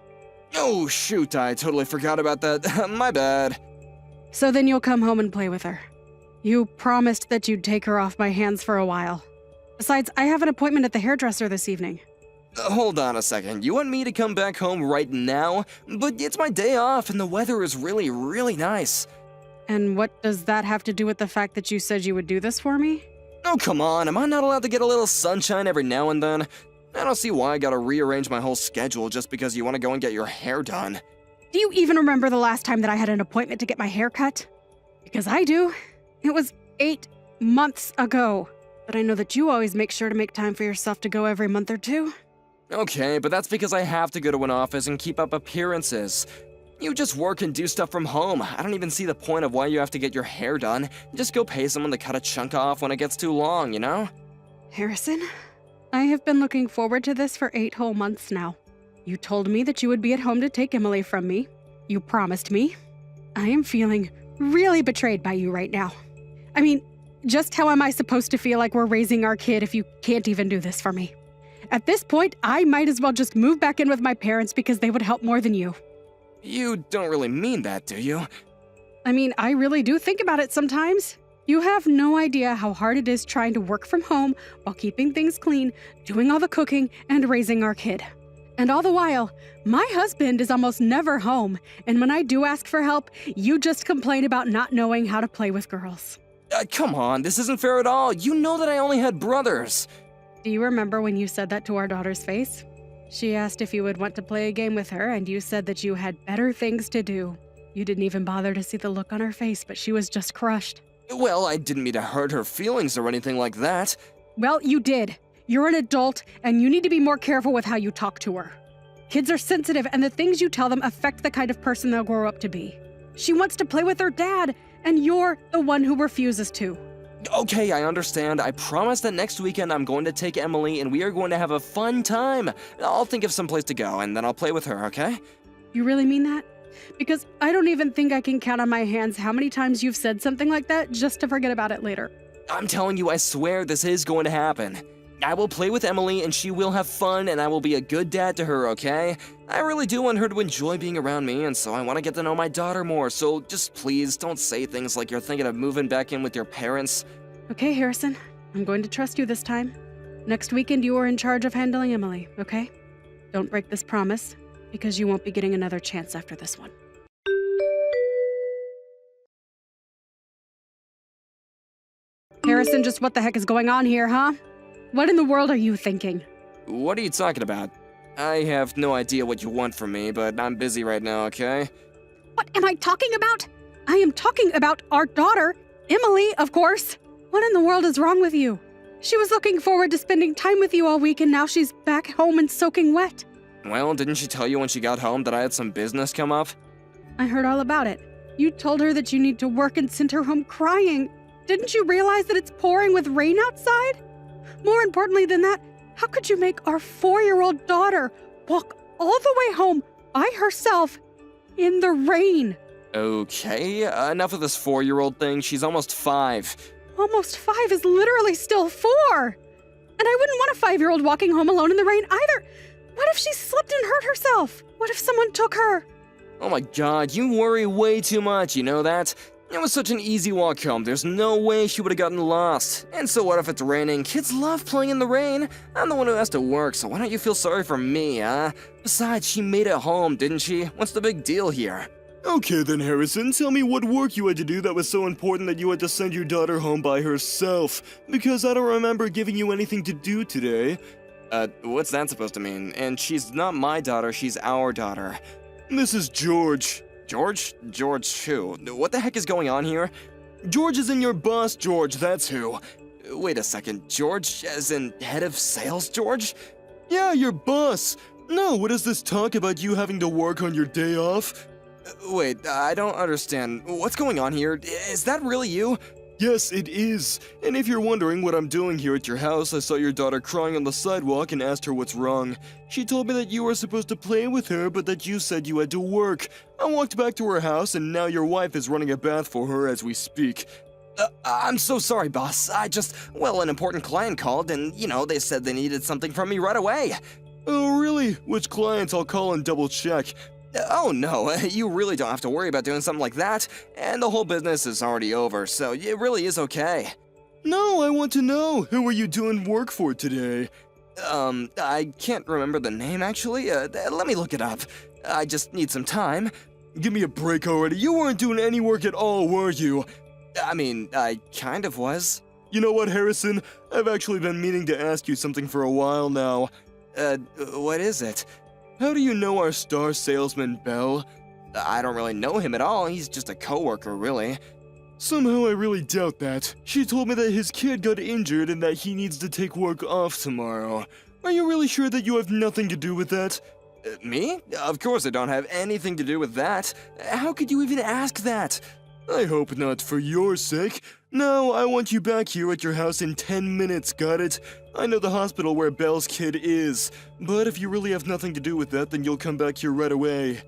Oh, shoot, I totally forgot about that. My bad. So then you'll come home and play with her. You promised that you'd take her off my hands for a while. Besides, I have an appointment at the hairdresser this evening. Hold on a second. You want me to come back home right now? But it's my day off and the weather is really, really nice. And what does that have to do with the fact that you said you would do this for me? Oh, come on. Am I not allowed to get a little sunshine every now and then? I don't see why I gotta rearrange my whole schedule just because you want to go and get your hair done. Do you even remember the last time that I had an appointment to get my hair cut? Because I do. It was 8 months ago. But I know that you always make sure to make time for yourself to go every month or two. Okay, but that's because I have to go to an office and keep up appearances. You just work and do stuff from home. I don't even see the point of why you have to get your hair done. Just go pay someone to cut a chunk off when it gets too long, you know? Harrison, I have been looking forward to this for 8 whole months now. You told me that you would be at home to take Emily from me. You promised me. I am feeling really betrayed by you right now. I mean, just how am I supposed to feel like we're raising our kid if you can't even do this for me? At this point, I might as well just move back in with my parents because they would help more than you. You don't really mean that, do you? I mean, I really do think about it sometimes. You have no idea how hard it is trying to work from home while keeping things clean, doing all the cooking, and raising our kid. And all the while, my husband is almost never home, and when I do ask for help, you just complain about not knowing how to play with girls. Come on, this isn't fair at all. You know that I only had brothers. Do you remember when you said that to our daughter's face? She asked if you would want to play a game with her, and you said that you had better things to do. You didn't even bother to see the look on her face, but she was just crushed. Well, I didn't mean to hurt her feelings or anything like that. Well, you did. You're an adult, and you need to be more careful with how you talk to her. Kids are sensitive, and the things you tell them affect the kind of person they'll grow up to be. She wants to play with her dad, and you're the one who refuses to. Okay, I understand. I promise that next weekend I'm going to take Emily and we are going to have a fun time. I'll think of some place to go and then I'll play with her, okay? You really mean that? Because I don't even think I can count on my hands how many times you've said something like that just to forget about it later. I'm telling you, I swear this is going to happen. I will play with Emily and she will have fun and I will be a good dad to her, okay? I really do want her to enjoy being around me and so I want to get to know my daughter more, so just please don't say things like you're thinking of moving back in with your parents. Okay, Harrison. I'm going to trust you this time. Next weekend you are in charge of handling Emily, okay? Don't break this promise, because you won't be getting another chance after this one. Harrison, just what the heck is going on here, huh? What in the world are you thinking? What are you talking about? I have no idea what you want from me, but I'm busy right now, okay? What am I talking about? I am talking about our daughter, Emily, of course. What in the world is wrong with you? She was looking forward to spending time with you all week and now she's back home and soaking wet. Well, didn't she tell you when she got home that I had some business come up? I heard all about it. You told her that you need to work and sent her home crying. Didn't you realize that it's pouring with rain outside? More importantly than that, how could you make our 4-year-old daughter walk all the way home by herself in the rain? Okay, enough of this 4-year-old thing. She's almost 5. Almost 5 is literally still 4. And I wouldn't want a 5-year-old walking home alone in the rain either. What if she slipped and hurt herself? What if someone took her? Oh my god, you worry way too much, you know that? It was such an easy walk home, there's no way she would have gotten lost. And so what if it's raining? Kids love playing in the rain. I'm the one who has to work, so why don't you feel sorry for me, huh? Besides, she made it home, didn't she? What's the big deal here? Okay then, Harrison, tell me what work you had to do that was so important that you had to send your daughter home by herself, because I don't remember giving you anything to do today. What's that supposed to mean? And she's not my daughter, she's our daughter. This is George. George? George who? What the heck is going on here? George is in your boss, George, that's who. Wait a second, George as in head of sales, George? Yeah, your boss. No, what is this talk about you having to work on your day off? Wait, I don't understand. What's going on here? Is that really you? Yes, it is. And if you're wondering what I'm doing here at your house, I saw your daughter crying on the sidewalk and asked her what's wrong. She told me that you were supposed to play with her, but that you said you had to work. I walked back to her house, and now your wife is running a bath for her as we speak. I'm so sorry, boss. An important client called and, they said they needed something from me right away. Oh, really? Which clients? I'll call and double check. Oh no, you really don't have to worry about doing something like that, and the whole business is already over, so it really is okay. No, I want to know. Who are you doing work for today? I can't remember the name actually. Let me look it up. I just need some time. Give me a break already. You weren't doing any work at all, were you? I mean, I kind of was. You know what, Harrison? I've actually been meaning to ask you something for a while now. What is it? How do you know our star salesman, Bell? I don't really know him at all. He's just a coworker, really. Somehow I really doubt that. She told me that his kid got injured and that he needs to take work off tomorrow. Are you really sure that you have nothing to do with that? Me? Of course I don't have anything to do with that. How could you even ask that? I hope not, for your sake. No, I want you back here at your house in 10 minutes, got it? I know the hospital where Belle's kid is, but if you really have nothing to do with that, then you'll come back here right away.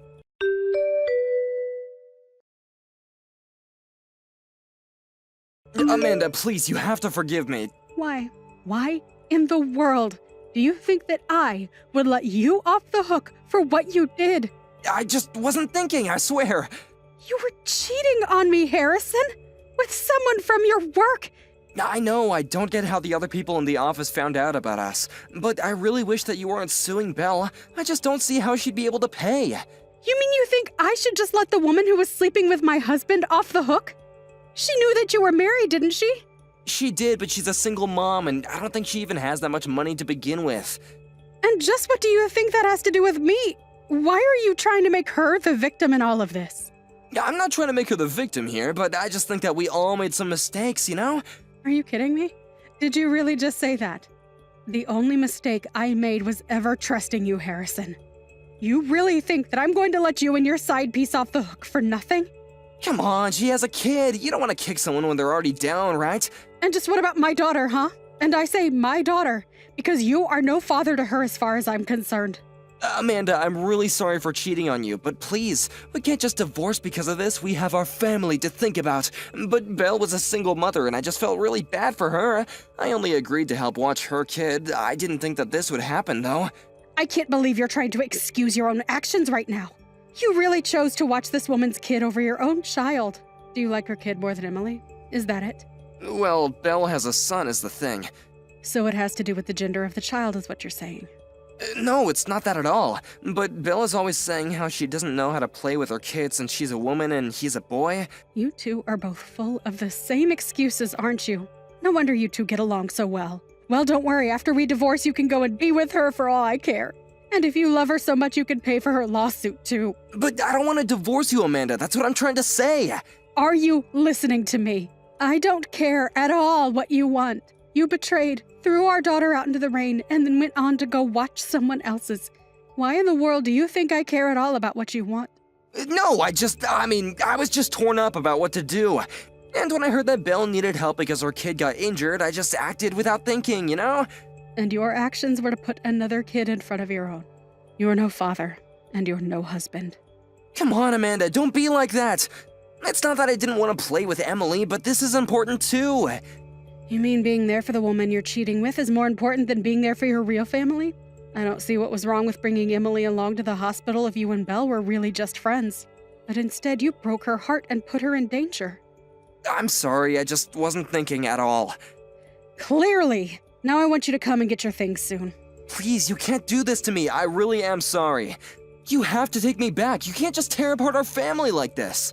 Amanda, please, you have to forgive me. Why? Why in the world do you think that I would let you off the hook for what you did? I just wasn't thinking, I swear. You were cheating on me, Harrison, with someone from your work. I know, I don't get how the other people in the office found out about us, but I really wish that you weren't suing Belle. I just don't see how she'd be able to pay. You mean you think I should just let the woman who was sleeping with my husband off the hook? She knew that you were married, didn't she? She did, but she's a single mom, and I don't think she even has that much money to begin with. And just what do you think that has to do with me? Why are you trying to make her the victim in all of this? I'm not trying to make her the victim here, but I just think that we all made some mistakes, you know? Are you kidding me? Did you really just say that? The only mistake I made was ever trusting you, Harrison. You really think that I'm going to let you and your side piece off the hook for nothing? Come on, she has a kid. You don't want to kick someone when they're already down, right? And just what about my daughter, huh? And I say my daughter, because you are no father to her as far as I'm concerned. Amanda, I'm really sorry for cheating on you, but please, we can't just divorce because of this. We have our family to think about. But Belle was a single mother, and I just felt really bad for her. I only agreed to help watch her kid. I didn't think that this would happen, though. I can't believe you're trying to excuse your own actions right now. You really chose to watch this woman's kid over your own child. Do you like her kid more than Emily? Is that it? Well, Belle has a son is the thing. So it has to do with the gender of the child is what you're saying. No, it's not that at all. But Belle is always saying how she doesn't know how to play with her kid since she's a woman and he's a boy. You two are both full of the same excuses, aren't you? No wonder you two get along so well. Well, don't worry. After we divorce, you can go and be with her for all I care. And if you love her so much, you can pay for her lawsuit, too. But I don't want to divorce you, Amanda. That's what I'm trying to say. Are you listening to me? I don't care at all what you want. You betrayed, threw our daughter out into the rain, and then went on to go watch someone else's. Why in the world do you think I care at all about what you want? No, I was just torn up about what to do. And when I heard that Belle needed help because her kid got injured, I just acted without thinking, you know? And your actions were to put another kid in front of your own. You're no father, and you're no husband. Come on, Amanda, don't be like that. It's not that I didn't want to play with Emily, but this is important too. You mean being there for the woman you're cheating with is more important than being there for your real family? I don't see what was wrong with bringing Emily along to the hospital if you and Belle were really just friends. But instead, you broke her heart and put her in danger. I'm sorry, I just wasn't thinking at all. Clearly! Now I want you to come and get your things soon. Please, you can't do this to me. I really am sorry. You have to take me back. You can't just tear apart our family like this.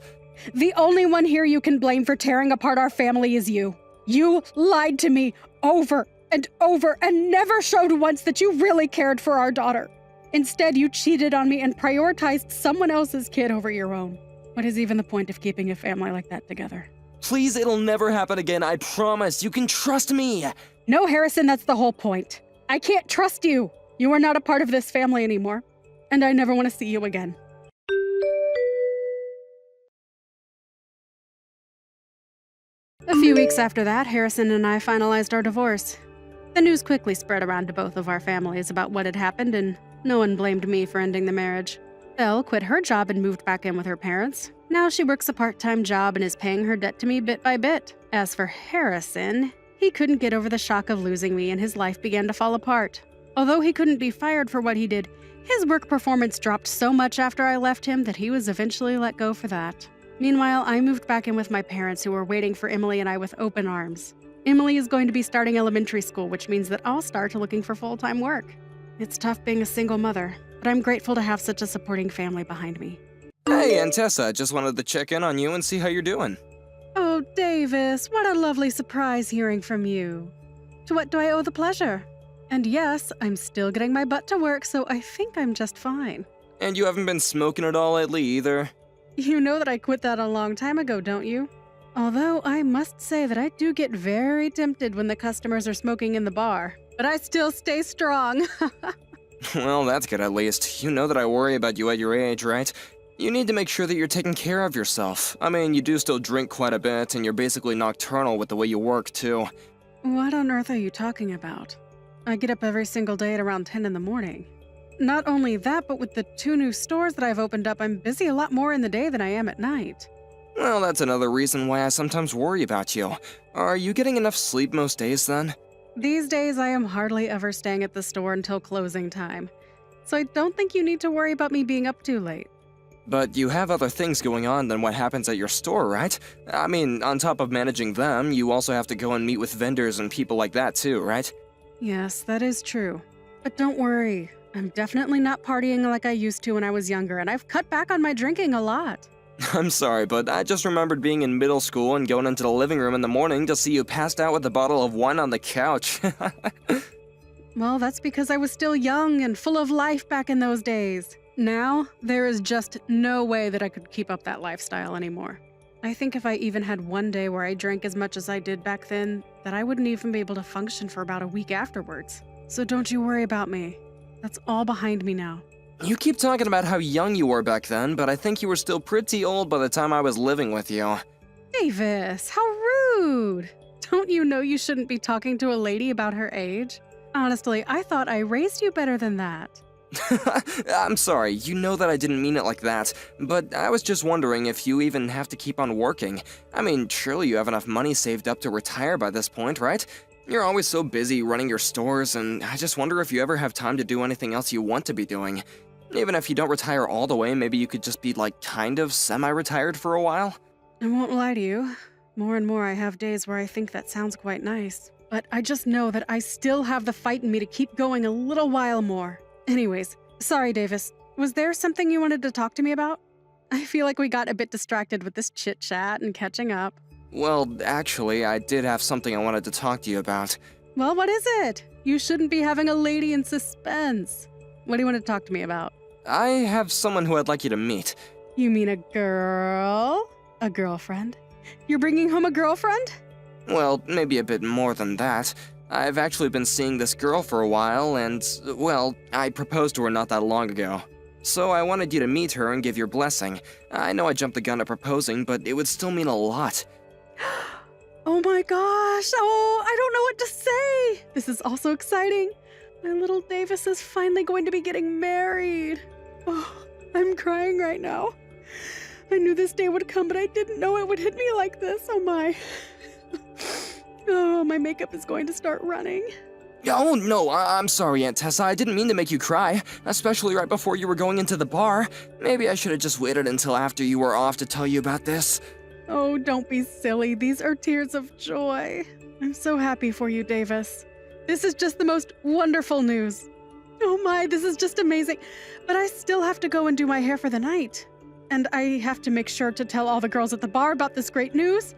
The only one here you can blame for tearing apart our family is you. You lied to me over and over and never showed once that you really cared for our daughter. Instead, you cheated on me and prioritized someone else's kid over your own. What is even the point of keeping a family like that together? Please, it'll never happen again. I promise. You can trust me. No, Harrison, that's the whole point. I can't trust you. You are not a part of this family anymore, and I never want to see you again. A few weeks after that, Harrison and I finalized our divorce. The news quickly spread around to both of our families about what had happened, and no one blamed me for ending the marriage. Belle quit her job and moved back in with her parents. Now she works a part-time job and is paying her debt to me bit by bit. As for Harrison, he couldn't get over the shock of losing me and his life began to fall apart. Although he couldn't be fired for what he did, his work performance dropped so much after I left him that he was eventually let go for that. Meanwhile, I moved back in with my parents who were waiting for Emily and I with open arms. Emily is going to be starting elementary school, which means that I'll start looking for full-time work. It's tough being a single mother, but I'm grateful to have such a supporting family behind me. Hey, Aunt Tessa, just wanted to check in on you and see how you're doing. Oh, Davis, what a lovely surprise hearing from you. To what do I owe the pleasure? And yes, I'm still getting my butt to work, so I think I'm just fine. And you haven't been smoking at all lately either? You know that I quit that a long time ago, don't you? Although I must say that I do get very tempted when the customers are smoking in the bar. But I still stay strong. Well, that's good at least. You know that I worry about you at your age, right? You need to make sure that you're taking care of yourself. I mean, you do still drink quite a bit, and you're basically nocturnal with the way you work, too. What on earth are you talking about? I get up every single day at around 10 in the morning. Not only that, but with the 2 new stores that I've opened up, I'm busy a lot more in the day than I am at night. Well, that's another reason why I sometimes worry about you. Are you getting enough sleep most days, then? These days, I am hardly ever staying at the store until closing time. So I don't think you need to worry about me being up too late. But you have other things going on than what happens at your store, right? I mean, on top of managing them, you also have to go and meet with vendors and people like that too, right? Yes, that is true. But don't worry. I'm definitely not partying like I used to when I was younger, and I've cut back on my drinking a lot. I'm sorry, but I just remembered being in middle school and going into the living room in the morning to see you passed out with a bottle of wine on the couch. Well, that's because I was still young and full of life back in those days. Now, there is just no way that I could keep up that lifestyle anymore. I think if I even had one day where I drank as much as I did back then, that I wouldn't even be able to function for about a week afterwards. So don't you worry about me. That's all behind me now. You keep talking about how young you were back then, but I think you were still pretty old by the time I was living with you. Davis, how rude! Don't you know you shouldn't be talking to a lady about her age? Honestly, I thought I raised you better than that. I'm sorry, you know that I didn't mean it like that, but I was just wondering if you even have to keep on working. I mean, surely you have enough money saved up to retire by this point, right? You're always so busy running your stores, and I just wonder if you ever have time to do anything else you want to be doing. Even if you don't retire all the way, maybe you could just be like kind of semi-retired for a while? I won't lie to you. More and more I have days where I think that sounds quite nice. But I just know that I still have the fight in me to keep going a little while more. Anyways, sorry Davis, was there something you wanted to talk to me about? I feel like we got a bit distracted with this chit-chat and catching up. Well, actually, I did have something I wanted to talk to you about. Well, what is it? You shouldn't be having a lady in suspense. What do you want to talk to me about? I have someone who I'd like you to meet. You mean a girl? A girlfriend? You're bringing home a girlfriend? Well, maybe a bit more than that. I've actually been seeing this girl for a while, and, well, I proposed to her not that long ago. So I wanted you to meet her and give your blessing. I know I jumped the gun at proposing, but it would still mean a lot. Oh my gosh! Oh, I don't know what to say! This is also exciting. My little Davis is finally going to be getting married. Oh, I'm crying right now. I knew this day would come, but I didn't know it would hit me like this. Oh my. Oh, my makeup is going to start running. Oh, no, I'm sorry, Aunt Tessa. I didn't mean to make you cry, especially right before you were going into the bar. Maybe I should have just waited until after you were off to tell you about this. Oh, don't be silly. These are tears of joy. I'm so happy for you, Davis. This is just the most wonderful news. Oh my, this is just amazing. But I still have to go and do my hair for the night. And I have to make sure to tell all the girls at the bar about this great news.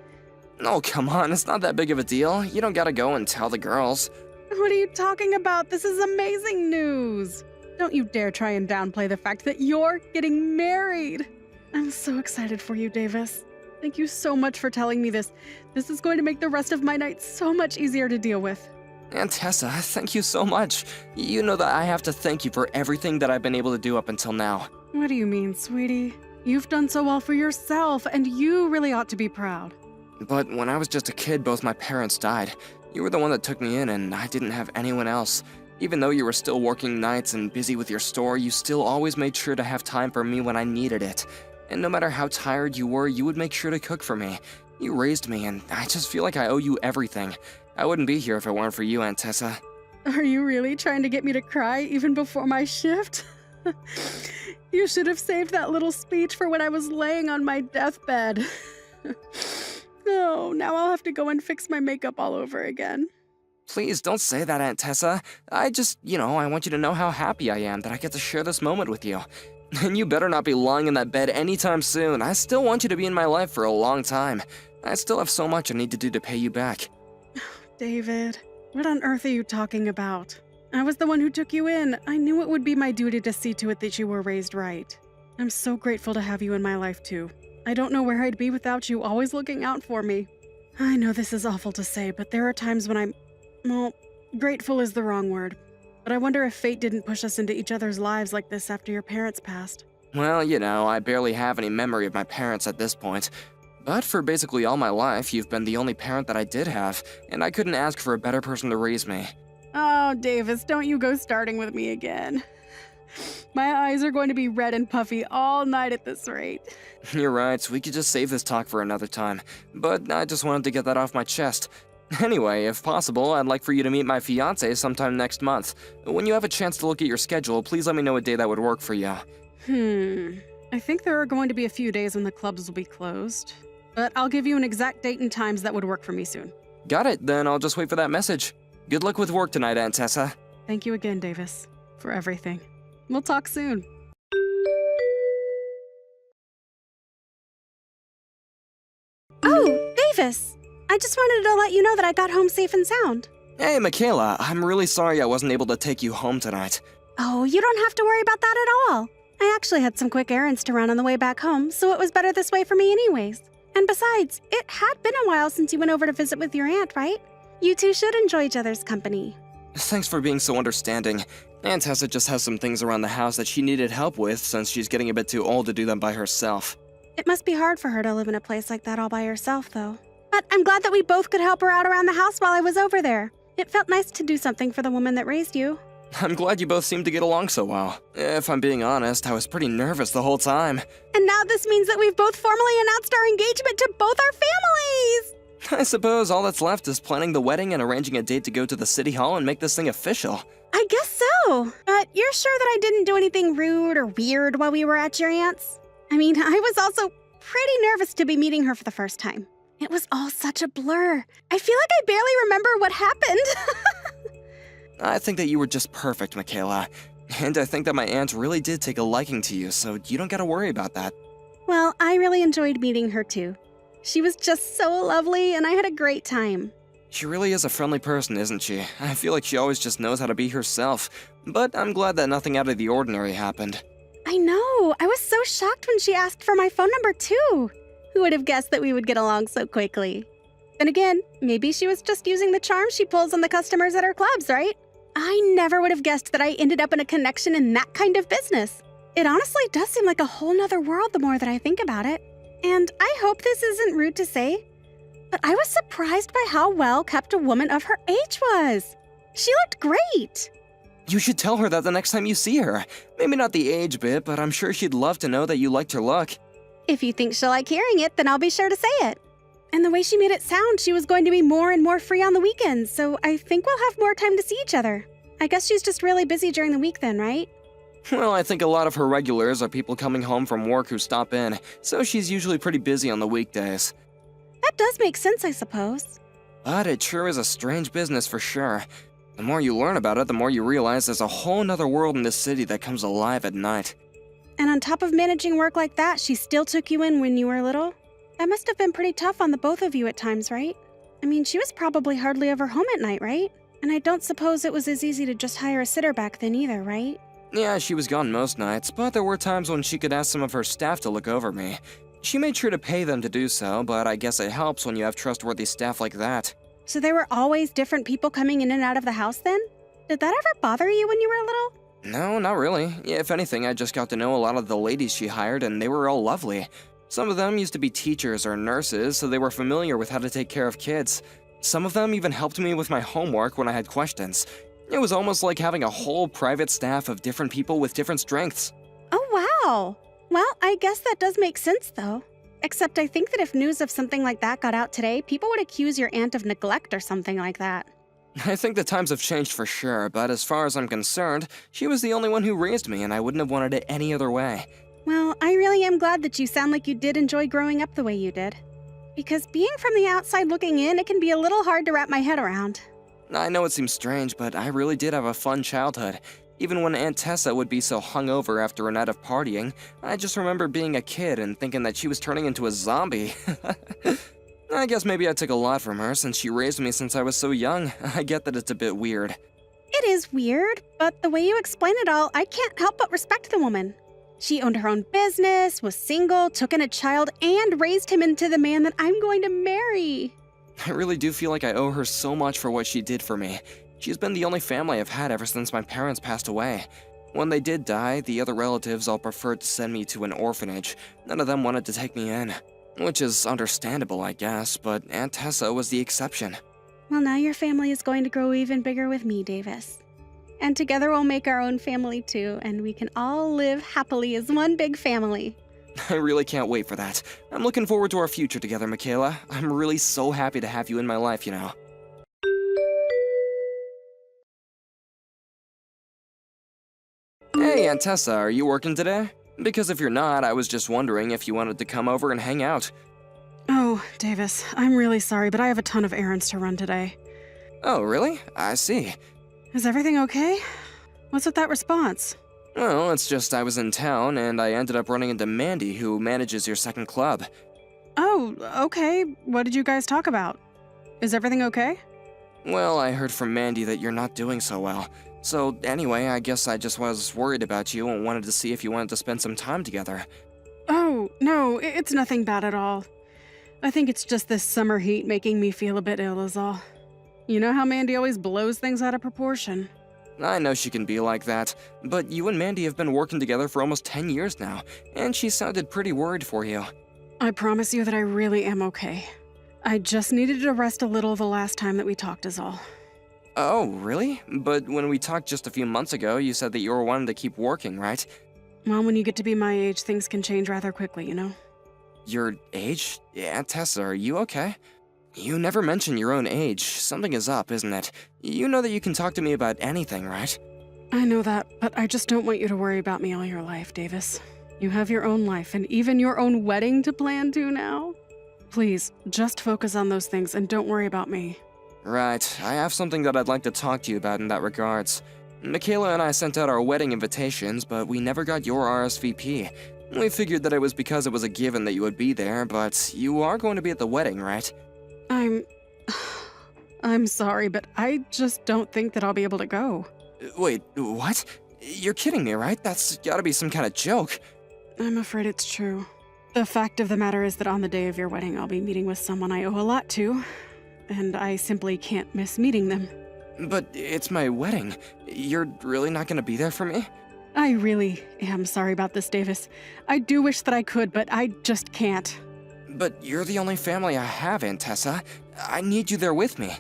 Oh, come on, it's not that big of a deal. You don't gotta go and tell the girls. What are you talking about? This is amazing news. Don't you dare try and downplay the fact that you're getting married. I'm so excited for you, Davis. Thank you so much for telling me this. This is going to make the rest of my night so much easier to deal with. And Tessa, thank you so much. You know that I have to thank you for everything that I've been able to do up until now. What do you mean, sweetie? You've done so well for yourself, and you really ought to be proud. But when I was just a kid, both my parents died. You were the one that took me in, and I didn't have anyone else. Even though you were still working nights and busy with your store, you still always made sure to have time for me when I needed it. And no matter how tired you were, you would make sure to cook for me. You raised me, and I just feel like I owe you everything. I wouldn't be here if it weren't for you, Aunt Tessa. Are you really trying to get me to cry even before my shift? You should have saved that little speech for when I was laying on my deathbed. Oh, now I'll have to go and fix my makeup all over again. Please don't say that, Aunt Tessa. I want you to know how happy I am that I get to share this moment with you. And you better not be lying in that bed anytime soon. I still want you to be in my life for a long time. I still have so much I need to do to pay you back. David, what on earth are you talking about? I was the one who took you in. I knew it would be my duty to see to it that you were raised right. I'm so grateful to have you in my life, too. I don't know where I'd be without you always looking out for me. I know this is awful to say, but there are times when grateful is the wrong word. But I wonder if fate didn't push us into each other's lives like this after your parents passed. Well, I barely have any memory of my parents at this point. But for basically all my life, you've been the only parent that I did have, and I couldn't ask for a better person to raise me. Oh, Davis, don't you go starting with me again. My eyes are going to be red and puffy all night at this rate. You're right, we could just save this talk for another time. But I just wanted to get that off my chest. Anyway, if possible, I'd like for you to meet my fiancé sometime next month. When you have a chance to look at your schedule, please let me know a day that would work for you. I think there are going to be a few days when the clubs will be closed. But I'll give you an exact date and times that would work for me soon. Got it, then I'll just wait for that message. Good luck with work tonight, Aunt Tessa. Thank you again, Davis, for everything. We'll talk soon. Oh, Davis! I just wanted to let you know that I got home safe and sound. Hey, Michaela, I'm really sorry I wasn't able to take you home tonight. Oh, you don't have to worry about that at all. I actually had some quick errands to run on the way back home, so it was better this way for me anyways. And besides, it had been a while since you went over to visit with your aunt, right? You two should enjoy each other's company. Thanks for being so understanding. Aunt Tessa just has some things around the house that she needed help with since she's getting a bit too old to do them by herself. It must be hard for her to live in a place like that all by herself, though. But I'm glad that we both could help her out around the house while I was over there. It felt nice to do something for the woman that raised you. I'm glad you both seem to get along so well. If I'm being honest, I was pretty nervous the whole time. And now this means that we've both formally announced our engagement to both our families! I suppose all that's left is planning the wedding and arranging a date to go to the city hall and make this thing official. I guess so. But you're sure that I didn't do anything rude or weird while we were at your aunt's? I mean, I was also pretty nervous to be meeting her for the first time. It was all such a blur. I feel like I barely remember what happened. I think that you were just perfect, Michaela. And I think that my aunt really did take a liking to you, so you don't gotta worry about that. Well, I really enjoyed meeting her too. She was just so lovely, and I had a great time. She really is a friendly person, isn't she? I feel like she always just knows how to be herself. But I'm glad that nothing out of the ordinary happened. I know. I was so shocked when she asked for my phone number too. Who would have guessed that we would get along so quickly? Then again, maybe she was just using the charm she pulls on the customers at her clubs, right? I never would have guessed that I ended up in a connection in that kind of business. It honestly does seem like a whole nother world the more that I think about it. And I hope this isn't rude to say, but I was surprised by how well kept a woman of her age was. She looked great. You should tell her that the next time you see her. Maybe not the age bit, but I'm sure she'd love to know that you liked her look. If you think she'll like hearing it, then I'll be sure to say it. And the way she made it sound, she was going to be more and more free on the weekends, so I think we'll have more time to see each other. I guess she's just really busy during the week then, right? Well, I think a lot of her regulars are people coming home from work who stop in, so she's usually pretty busy on the weekdays. That does make sense, I suppose. But it sure is a strange business for sure. The more you learn about it, the more you realize there's a whole nother world in this city that comes alive at night. And on top of managing work like that, she still took you in when you were little? That must have been pretty tough on the both of you at times, right? I mean, she was probably hardly ever home at night, right? And I don't suppose it was as easy to just hire a sitter back then either, right? Yeah, she was gone most nights, but there were times when she could ask some of her staff to look over me. She made sure to pay them to do so, but I guess it helps when you have trustworthy staff like that. So there were always different people coming in and out of the house then? Did that ever bother you when you were little? No, not really. If anything, I just got to know a lot of the ladies she hired, and they were all lovely. Some of them used to be teachers or nurses, so they were familiar with how to take care of kids. Some of them even helped me with my homework when I had questions. It was almost like having a whole private staff of different people with different strengths. Oh, wow. Well, I guess that does make sense, though. Except I think that if news of something like that got out today, people would accuse your aunt of neglect or something like that. I think the times have changed for sure, but as far as I'm concerned, she was the only one who raised me, and I wouldn't have wanted it any other way. Well, I really am glad that you sound like you did enjoy growing up the way you did. Because being from the outside looking in, it can be a little hard to wrap my head around. I know it seems strange, but I really did have a fun childhood. Even when Aunt Tessa would be so hungover after a night of partying, I just remember being a kid and thinking that she was turning into a zombie. I guess maybe I took a lot from her since she raised me since I was so young. I get that it's a bit weird. It is weird, but the way you explain it all, I can't help but respect the woman. She owned her own business, was single, took in a child, and raised him into the man that I'm going to marry. I really do feel like I owe her so much for what she did for me. She's been the only family I've had ever since my parents passed away. When they did die, the other relatives all preferred to send me to an orphanage. None of them wanted to take me in. Which is understandable, I guess, but Aunt Tessa was the exception. Well, now your family is going to grow even bigger with me, Davis. And together we'll make our own family too, and we can all live happily as one big family. I really can't wait for that. I'm looking forward to our future together, Michaela. I'm really so happy to have you in my life, you know. Hey, Aunt Tessa, are you working today? Because if you're not, I was just wondering if you wanted to come over and hang out. Oh, Davis, I'm really sorry, but I have a ton of errands to run today. Oh, really? I see. Is everything okay? What's with that response? Well, it's just I was in town, and I ended up running into Mandy, who manages your second club. Oh, okay. What did you guys talk about? Is everything okay? Well, I heard from Mandy that you're not doing so well. So anyway, I guess I just was worried about you and wanted to see if you wanted to spend some time together. Oh, no, it's nothing bad at all. I think it's just this summer heat making me feel a bit ill is all. You know how Mandy always blows things out of proportion. I know she can be like that, but you and Mandy have been working together for almost 10 years now, and she sounded pretty worried for you. I promise you that I really am okay. I just needed to rest a little the last time that we talked is all. Oh, really? But when we talked just a few months ago, you said that you were wanting to keep working, right? Well, when you get to be my age, things can change rather quickly, you know? Your age? Yeah, Tessa, are you okay? You never mention your own age. Something is up, isn't it? You know that you can talk to me about anything, right? I know that, but I just don't want you to worry about me all your life, Davis. You have your own life and even your own wedding to plan to now. Please, just focus on those things and don't worry about me. Right, I have something that I'd like to talk to you about in that regards. Michaela and I sent out our wedding invitations, but we never got your RSVP. We figured that it was because it was a given that you would be there, but you are going to be at the wedding, right? I'm sorry, but I just don't think that I'll be able to go. Wait, what? You're kidding me, right? That's gotta be some kind of joke. I'm afraid it's true. The fact of the matter is that on the day of your wedding, I'll be meeting with someone I owe a lot to, and I simply can't miss meeting them. But it's my wedding. You're really not gonna be there for me? I really am sorry about this, Davis. I do wish that I could, but I just can't. But you're the only family I have, Aunt Tessa. I need you there with me.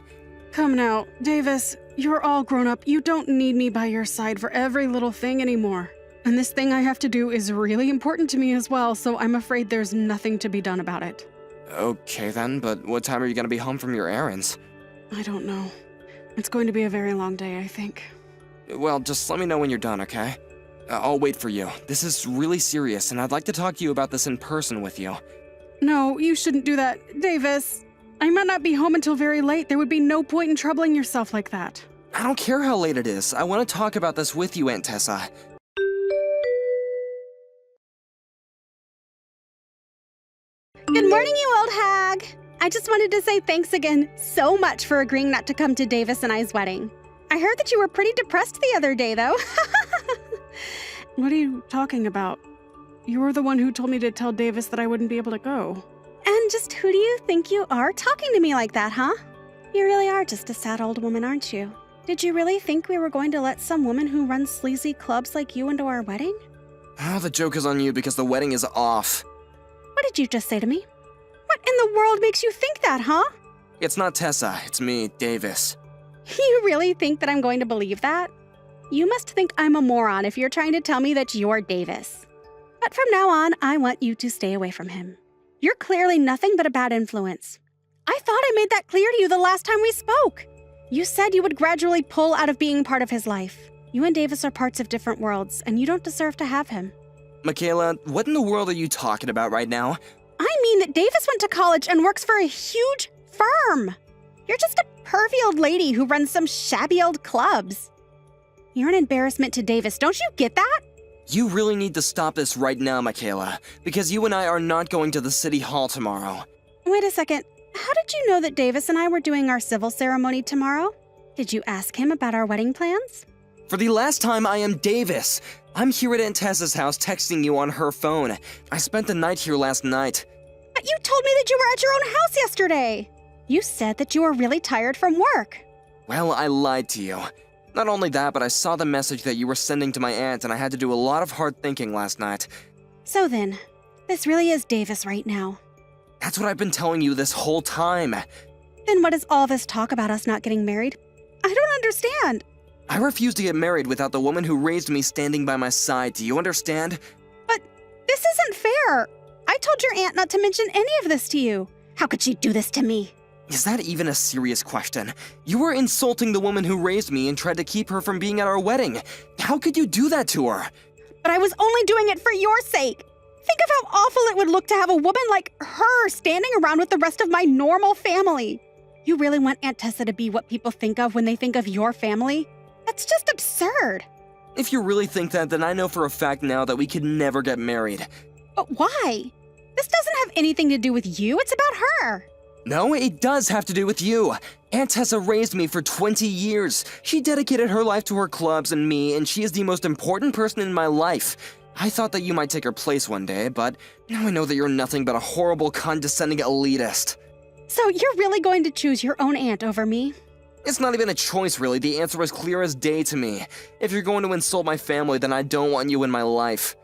Come now, Davis, you're all grown up. You don't need me by your side for every little thing anymore. And this thing I have to do is really important to me as well, so I'm afraid there's nothing to be done about it. Okay then, but what time are you gonna be home from your errands? I don't know. It's going to be a very long day, I think. Well, just let me know when you're done, okay? I'll wait for you. This is really serious, and I'd like to talk to you about this in person with you. No, you shouldn't do that, Davis. I might not be home until very late. There would be no point in troubling yourself like that. I don't care how late it is. I want to talk about this with you, Aunt Tessa. Good morning, you old hag. I just wanted to say thanks again so much for agreeing not to come to Davis and I's wedding. I heard that you were pretty depressed the other day, though. What are you talking about? You were the one who told me to tell Davis that I wouldn't be able to go. And just who do you think you are talking to me like that, huh? You really are just a sad old woman, aren't you? Did you really think we were going to let some woman who runs sleazy clubs like you into our wedding? Oh, the joke is on you because the wedding is off. What did you just say to me? What in the world makes you think that, huh? It's not Tessa, it's me, Davis. You really think that I'm going to believe that? You must think I'm a moron if you're trying to tell me that you're Davis. But from now on, I want you to stay away from him. You're clearly nothing but a bad influence. I thought I made that clear to you the last time we spoke. You said you would gradually pull out of being part of his life. You and Davis are parts of different worlds, and you don't deserve to have him. Michaela, what in the world are you talking about right now? I mean that Davis went to college and works for a huge firm. You're just a pervy old lady who runs some shabby old clubs. You're an embarrassment to Davis, don't you get that? You really need to stop this right now, Michaela, because you and I are not going to the city hall tomorrow. Wait a second. How did you know that Davis and I were doing our civil ceremony tomorrow? Did you ask him about our wedding plans? For the last time, I am Davis. I'm here at Aunt Tessa's house texting you on her phone. I spent the night here last night. But you told me that you were at your own house yesterday. You said that you were really tired from work. Well, I lied to you. Not only that, but I saw the message that you were sending to my aunt, and I had to do a lot of hard thinking last night. So then, this really is Davis right now. That's what I've been telling you this whole time. Then what is all this talk about us not getting married? I don't understand. I refuse to get married without the woman who raised me standing by my side. Do you understand? But this isn't fair. I told your aunt not to mention any of this to you. How could she do this to me? Is that even a serious question? You were insulting the woman who raised me and tried to keep her from being at our wedding. How could you do that to her? But I was only doing it for your sake. Think of how awful it would look to have a woman like her standing around with the rest of my normal family. You really want Aunt Tessa to be what people think of when they think of your family? That's just absurd. If you really think that, then I know for a fact now that we could never get married. But why? This doesn't have anything to do with you. It's about her. No, it does have to do with you. Aunt Tessa raised me for 20 years. She dedicated her life to her clubs and me, and she is the most important person in my life. I thought that you might take her place one day, but now I know that you're nothing but a horrible, condescending elitist. So you're really going to choose your own aunt over me? It's not even a choice, really. The answer is clear as day to me. If you're going to insult my family, then I don't want you in my life.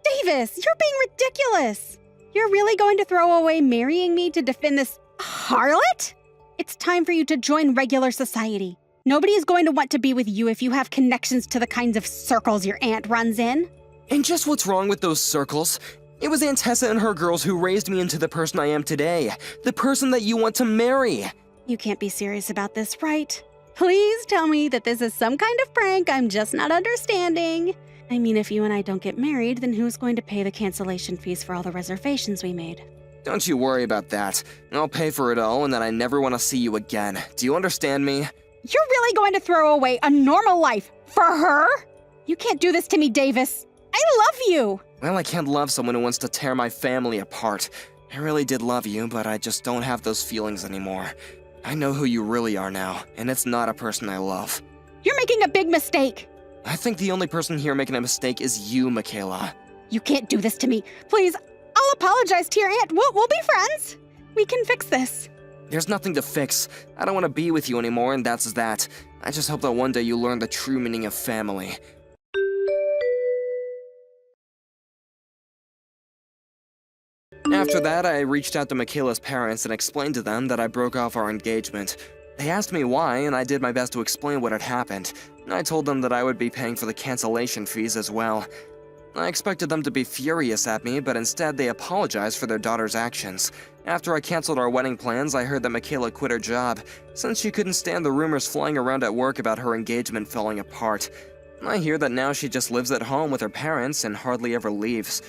Davis, you're being ridiculous. You're really going to throw away marrying me to defend this harlot? It's time for you to join regular society. Nobody is going to want to be with you if you have connections to the kinds of circles your aunt runs in. And just what's wrong with those circles? It was Aunt Tessa and her girls who raised me into the person I am today. The person that you want to marry. You can't be serious about this, right? Please tell me that this is some kind of prank I'm just not understanding. I mean, if you and I don't get married, then who's going to pay the cancellation fees for all the reservations we made? Don't you worry about that. I'll pay for it all, and then I never want to see you again. Do you understand me? You're really going to throw away a normal life for her? You can't do this to me, Davis. I love you. Well, I can't love someone who wants to tear my family apart. I really did love you, but I just don't have those feelings anymore. I know who you really are now, and it's not a person I love. You're making a big mistake. I think the only person here making a mistake is you, Michaela. You can't do this to me. Please, I'll apologize to your aunt. We'll be friends. We can fix this. There's nothing to fix. I don't want to be with you anymore, and that's that. I just hope that one day you learn the true meaning of family. After that, I reached out to Michaela's parents and explained to them that I broke off our engagement. They asked me why, and I did my best to explain what had happened. I told them that I would be paying for the cancellation fees as well. I expected them to be furious at me, but instead they apologized for their daughter's actions. After I canceled our wedding plans, I heard that Michaela quit her job, since she couldn't stand the rumors flying around at work about her engagement falling apart. I hear that now she just lives at home with her parents and hardly ever leaves.